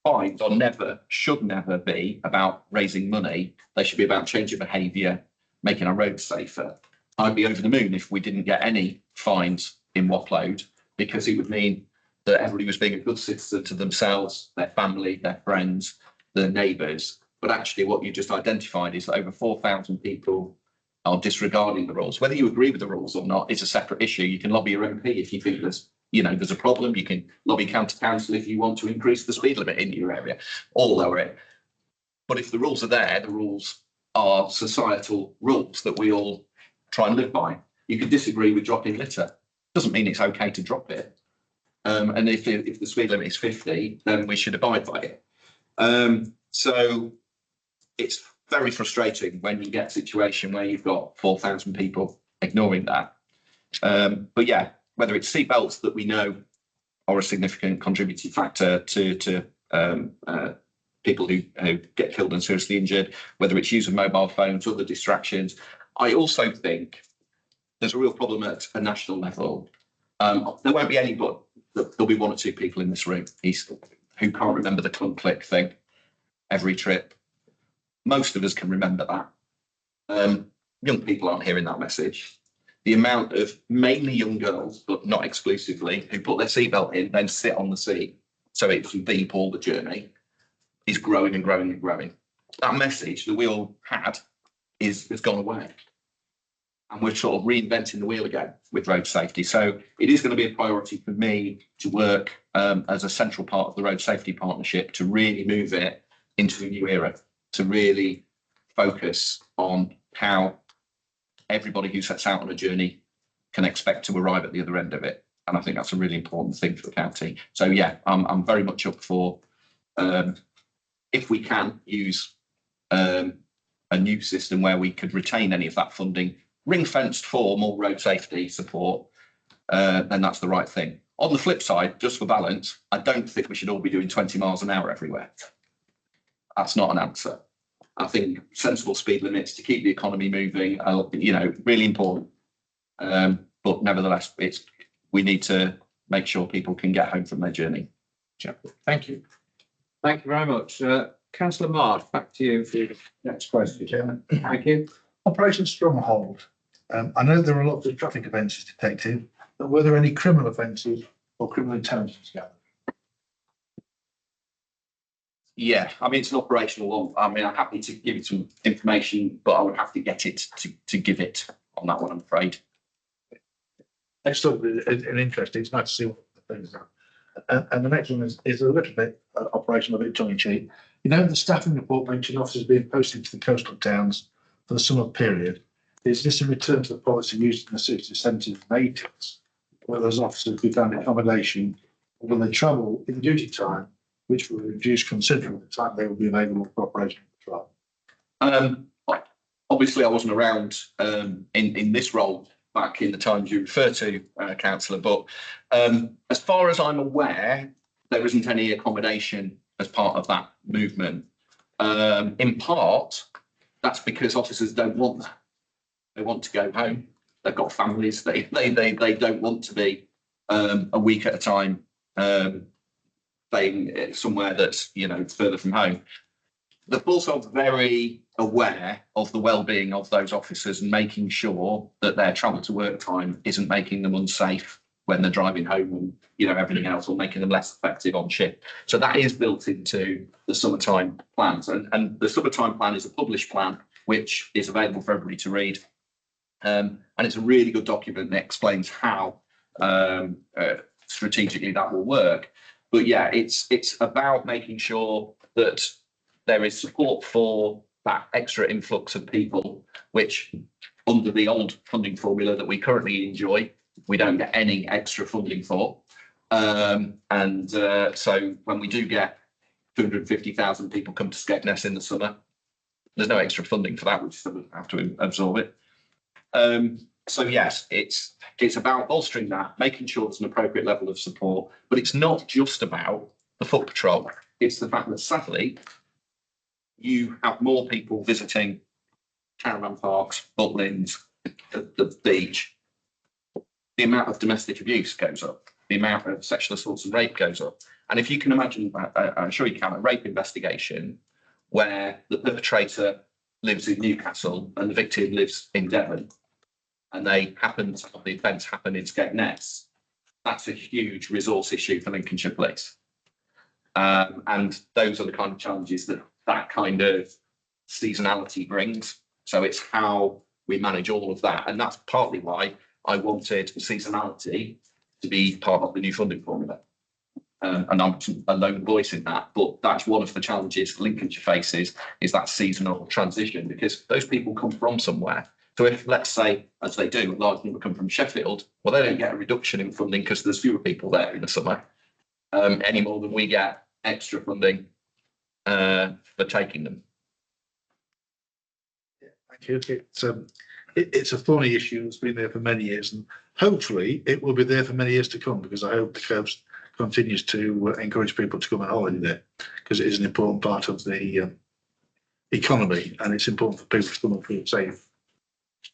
fines are never, should never be about raising money. They should be about changing behaviour, making our roads safer. I'd be over the moon if we didn't get any fines in Watload, because it would mean that everybody was being a good citizen to themselves, their family, their friends, their neighbours. But actually what you just identified is that over 4,000 people are disregarding the rules. Whether you agree with the rules or not is a separate issue. You can lobby your MP if you think there's a problem. You can lobby county council if you want to increase the speed limit in your area or lower it. But if the rules are there, the rules are societal rules that we all try and live by. You could disagree with dropping litter. Doesn't mean it's okay to drop it. And if the speed limit is 50, then we should abide by it. So it's very frustrating when you get a situation where you've got 4,000 people ignoring that. But yeah, whether it's seatbelts that we know are a significant contributing factor to people who get killed and seriously injured, whether it's use of mobile phones, other distractions. I also think there's a real problem at a national level. There won't be any, but there'll be one or two people in this room who can't remember the clunk click thing every trip. Most of us can remember that. Young people aren't hearing that message. The amount of mainly young girls, but not exclusively, who put their seatbelt in, then sit on the seat so it can beep all the journey, is growing and growing and growing. That message that we all had has gone away. And we're sort of reinventing the wheel again with road safety. So it is going to be a priority for me to work as a central part of the road safety partnership to really move it into a new era, to really focus on how everybody who sets out on a journey can expect to arrive at the other end of it. And I think that's a really important thing for the county. So yeah, I'm very much up for, if we can use a new system where we could retain any of that funding, ring-fenced for more road safety support, then that's the right thing. On the flip side, just for balance, I don't think we should all be doing 20 miles an hour everywhere. That's not an answer. I think sensible speed limits to keep the economy moving are, really important. But nevertheless, we need to make sure people can get home from their journey. Thank you. Thank you very much. Councillor Marsh, back to you for the next question. Chairman. Thank you. Operation Stronghold. I know there are lots of traffic offences detected, but were there any criminal offences or criminal intelligence gathered? Yeah, I mean, it's an operational one. I mean, I'm happy to give you some information, but I would have to get it to give it on that one, I'm afraid. It's still an interest. It's nice to see what the things are. And the next one is a little bit operational, a bit tongue in cheek. The staffing report mentioned officers being posted to the coastal towns for the summer period. Is this a return to the policy used in the 60s, 70s, and 80s, where those officers be found accommodation, or will they travel in duty time, which will reduce considerably the time they will be available for operational patrol? Obviously, I wasn't around in this role back in the times you refer to, councillor, but as far as I'm aware, there isn't any accommodation as part of that movement. In part, that's because officers don't want that. They want to go home. They've got families. They don't want to be a week at a time staying somewhere that's, you know, further from home. The force are very aware of the well-being of those officers and making sure that their travel to work time isn't making them unsafe when they're driving home and, you know, everything else, or making them less effective on shift. So that is built into the summertime plans. And the summertime plan is a published plan, which is available for everybody to read. And it's a really good document that explains how strategically that will work. But yeah, it's about making sure that there is support for that extra influx of people, which under the old funding formula that we currently enjoy, we don't get any extra funding for. So when we do get 250,000 people come to Skegness in the summer, there's no extra funding for that. We just have to absorb it. So yes, it's about bolstering that, making sure there's an appropriate level of support, but it's not just about the foot patrol. It's the fact that sadly, you have more people visiting caravan parks, butlins, the beach. The amount of domestic abuse goes up. The amount of sexual assaults and rape goes up. And if you can imagine, I'm sure you can, a rape investigation where the perpetrator lives in Newcastle and the victim lives in Devon, and they happen to have the offence happen in Skegness, that's a huge resource issue for Lincolnshire Police. And those are the kind of challenges that kind of seasonality brings. So it's how we manage all of that. And that's partly why I wanted seasonality to be part of the new funding formula. And I'm a lone voice in that, but that's one of the challenges Lincolnshire faces, is that seasonal transition, because those people come from somewhere. So if, let's say, as they do, a large number come from Sheffield, well, they don't get a reduction in funding because there's fewer people there in the summer, any more than we get extra funding for taking them. Thank you. It's a thorny issue that's been there for many years, and hopefully it will be there for many years to come, because I hope the Cobs continues to encourage people to come on holiday there, because it is an important part of the economy, and it's important for people to come and feel safe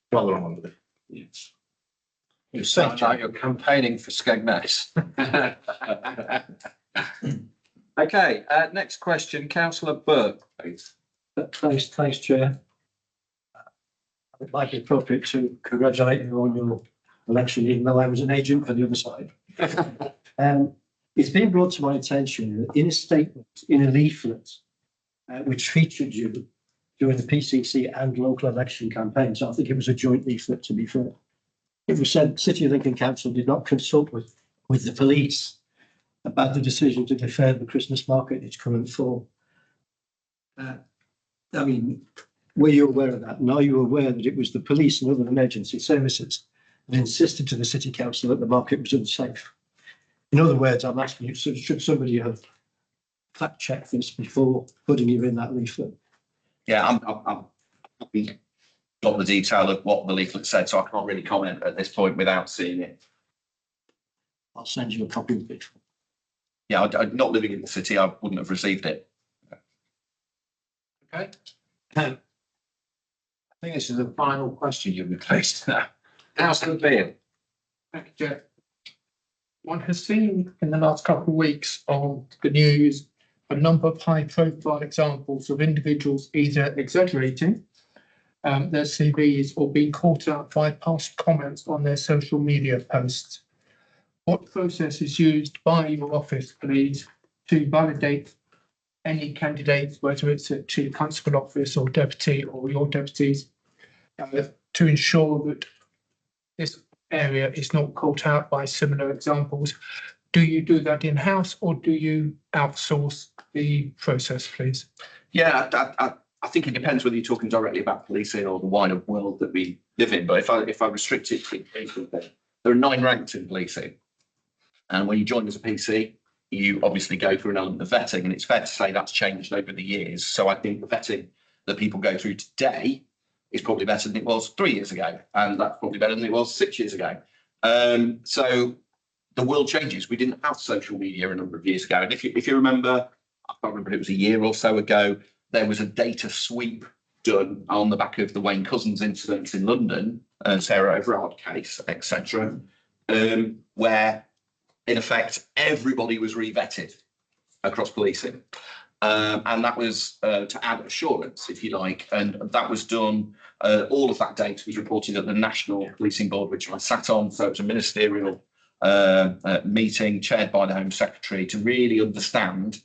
while they're on holiday. Yes. You sound like you're campaigning for Skegness. Okay, next question, councillor Burke, please. Thanks, Chair. It might be appropriate to congratulate you on your election, even though I was an agent for the other side. It's been brought to my attention that in a statement, in a leaflet, which featured you during the PCC and local election campaigns, I think it was a joint leaflet, to be fair. It was said City of Lincoln Council did not consult with the police about the decision to defer the Christmas market in its current form. I mean, were you aware of that? And are you aware that it was the police and other emergency services that insisted to the City Council that the market was unsafe? In other words, I'm asking you, should somebody have fact-checked this before putting you in that leaflet? Yeah, I'm got the detail of what the leaflet said, so I can't really comment at this point without seeing it. I'll send you a copy of it. Yeah, I'm not living in the city, I wouldn't have received it. Okay. I think this is the final question you've replaced now. Councillor Beale. Thank you, Jeff. One has seen in the last couple of weeks on the news a number of high-profile examples of individuals either exaggerating their CVs or being caught out by past comments on their social media posts. What process is used by your office, please, to validate any candidates, whether it's a chief constable office or deputy or your deputies, to ensure that this area is not caught out by similar examples? Do you do that in-house or do you outsource the process, please? Yeah, I think it depends whether you're talking directly about policing or the wider world that we live in. But if I restrict it to policing, there are 9 ranks in policing. And when you join as a PC, you obviously go through an element of vetting, and it's fair to say that's changed over the years. So I think the vetting that people go through today is probably better than it was 3 years ago, and that's probably better than it was 6 years ago. So the world changes. We didn't have social media a number of years ago, and if you remember, I can't remember, it was a year or so ago, there was a data sweep done on the back of the Wayne Couzens incident in London, Sarah Everard case, etc., where in effect everybody was re-vetted across policing. And that was to add assurance, if you like, and that was done. All of that data was reported at the National Policing Board, which I sat on. So it was a ministerial meeting chaired by the Home Secretary to really understand,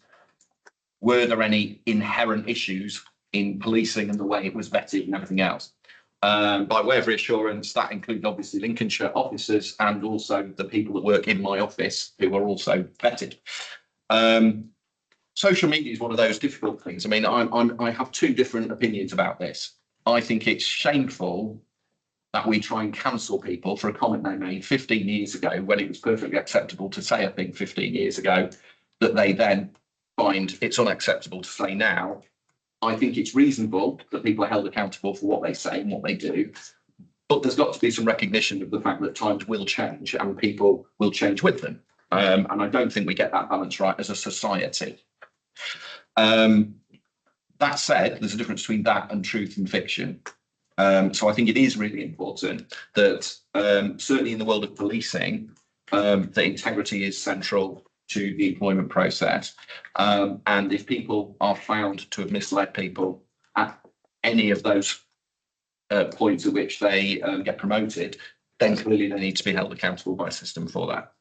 were there any inherent issues in policing and the way it was vetted and everything else. By way of reassurance, that included obviously Lincolnshire officers and also the people that work in my office who were also vetted. Social media is one of those difficult things. I mean, I have two different opinions about this. I think it's shameful that we try and cancel people for a comment they made 15 years ago when it was perfectly acceptable to say a thing 15 years ago, that they then find it's unacceptable to say now. I think it's reasonable that people are held accountable for what they say and what they do, but there's got to be some recognition of the fact that times will change and people will change with them. And I don't think we get that balance right as a society. That said, there's a difference between that and truth and fiction. So I think it is really important that certainly in the world of policing, that integrity is central to the employment process. And if people are found to have misled people at any of those points at which they get promoted, then clearly they need to be held accountable by a system for that.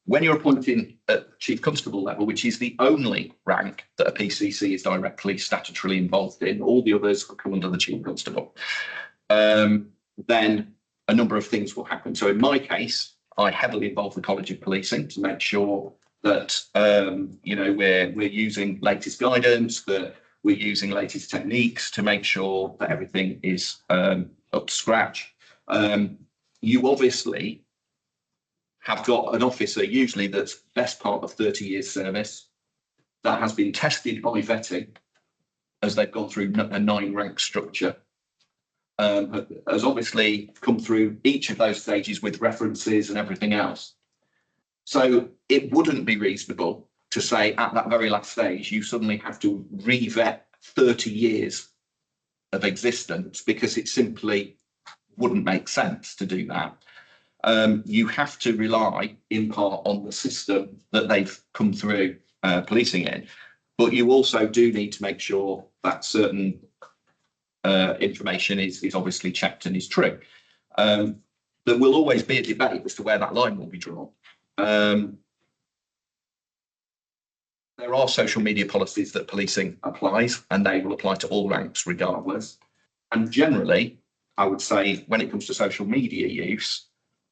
When you're appointing at Chief Constable level, which is the only rank that a PCC is directly statutorily involved in, all the others come under the Chief Constable, then a number of things will happen. So in my case, I heavily involve the College of Policing to make sure that we're using latest guidance, that we're using latest techniques to make sure that everything is up to scratch. You obviously have got an officer usually that's best part of 30 years service, that has been tested by vetting as they've gone through a 9-rank structure, has obviously come through each of those stages with references and everything else. So it wouldn't be reasonable to say at that very last stage, you suddenly have to re-vet 30 years of existence, because it simply wouldn't make sense to do that. You have to rely in part on the system that they've come through policing in, but you also do need to make sure that certain information is obviously checked and is true. There will always be a debate as to where that line will be drawn. There are social media policies that policing applies, and they will apply to all ranks regardless. And generally, I would say when it comes to social media use,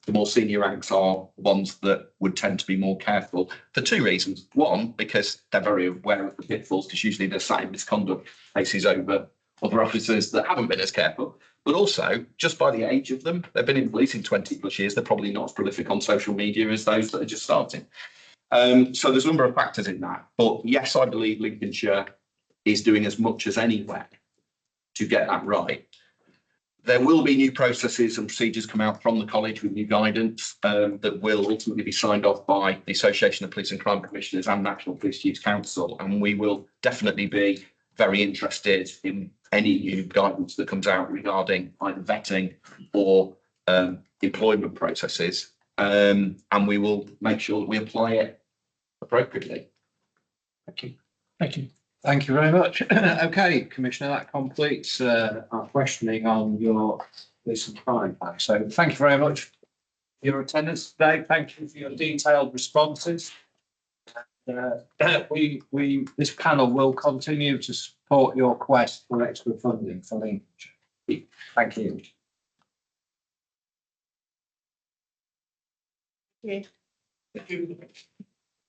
the more senior ranks are ones that would tend to be more careful for two reasons. One, because they're very aware of the pitfalls, because usually they're sat in misconduct cases over other officers that haven't been as careful. But also, just by the age of them, they've been in policing 20 plus years, they're probably not as prolific on social media as those that are just starting. So there's a number of factors in that. But yes, I believe Lincolnshire is doing as much as anywhere to get that right. There will be new processes and procedures come out from the college with new guidance that will ultimately be signed off by the Association of Police and Crime Commissioners and National Police Chiefs Council. And we will definitely be very interested in any new guidance that comes out regarding either vetting or employment processes. And we will make sure that we apply it appropriately. Thank you. Thank you. Thank you very much. Okay, Commissioner, that completes our questioning on your police and crime pack. So thank you very much for your attendance today. Thank you for your detailed responses. This panel will continue to support your quest for extra funding for Lincolnshire. Thank you.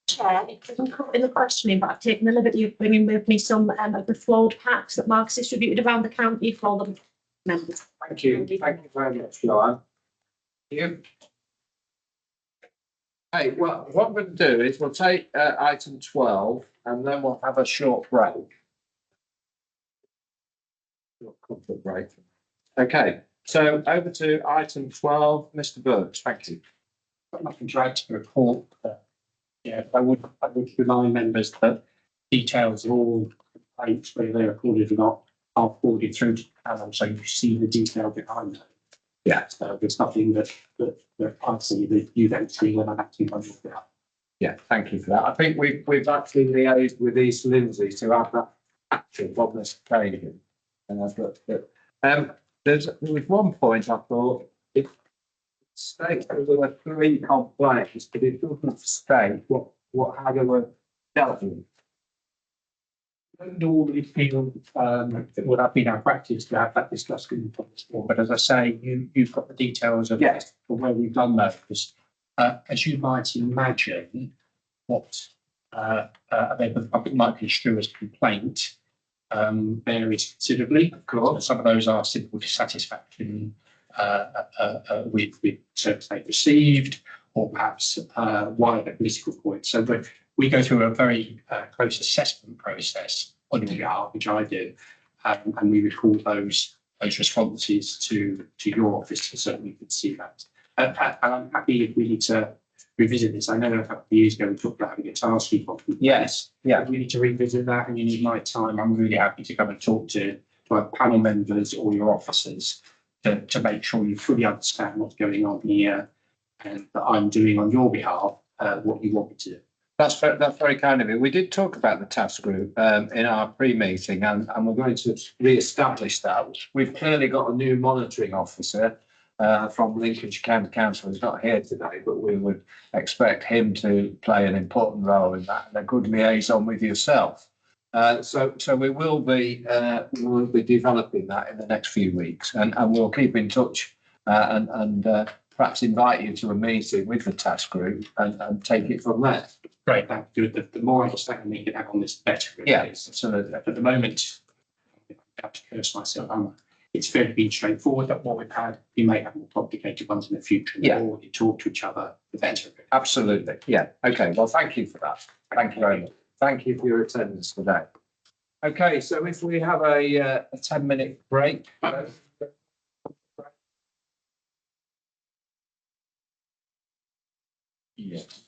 Chair, it doesn't come in the questioning, but I've taken the liberty of bringing with me some of the flawed packs that Mark's distributed around the county for all the members. Thank you. Thank you very much, Joanne. Thank you. Hey, well, what I'm going to do is we'll take item 12 and then we'll have a short break. comfort break. Okay, so over to item 12, Mr. Burks, thank you. Got nothing to add to the report. Yeah, I would remind members that details of all complaints, whether they're recorded or not, are forwarded through to the panel, so you see the detail behind them. Yeah. So there's nothing that I see that you don't see when I'm acting on your behalf. Yeah, thank you for that. I think we've actually liaised with East Lindsay to have that action on this occasion. There was one point I thought it states that there were 3 complaints, but it doesn't state how they were dealt with. I don't normally feel that would have been our practice to have that discussion before, but as I say, you've got the details of Yes. where we've done those. As you might imagine, what a member of the public might construe as a complaint varies considerably. Of course, some of those are simple dissatisfaction with service they've received, or perhaps wider political points. So we go through a very close assessment process on your behalf, which I do, and we record those responses to your office so that we can see that. And I'm happy if we need to revisit this. I know a couple of years ago we talked about having a task sheet. Yes, yeah. If we need to revisit that and you need my time, I'm really happy to come and talk to our panel members or your officers to make sure you fully understand what's going on here and that I'm doing on your behalf what you want me to do. That's very kind of you. We did talk about the task group in our pre-meeting, and we're going to re-establish that. We've clearly got a new monitoring officer from Lincolnshire County Council who's not here today, but we would expect him to play an important role in that and a good liaison with yourself. So we will be developing that in the next few weeks, and we'll keep in touch and perhaps invite you to a meeting with the task group and take it from there. Great, that's good. The more understanding we can have on this, the better. Yeah, absolutely. At the moment, I have to curse myself. It's fairly been straightforward that what we've had. We may have more complicated ones in the future. Yeah. The more we talk to each other, the better. Absolutely. Yeah. Okay. Well, thank you for that. Thank you very much. Thank you for your attendance today. Okay. So if we have a 10-minute break. Yes.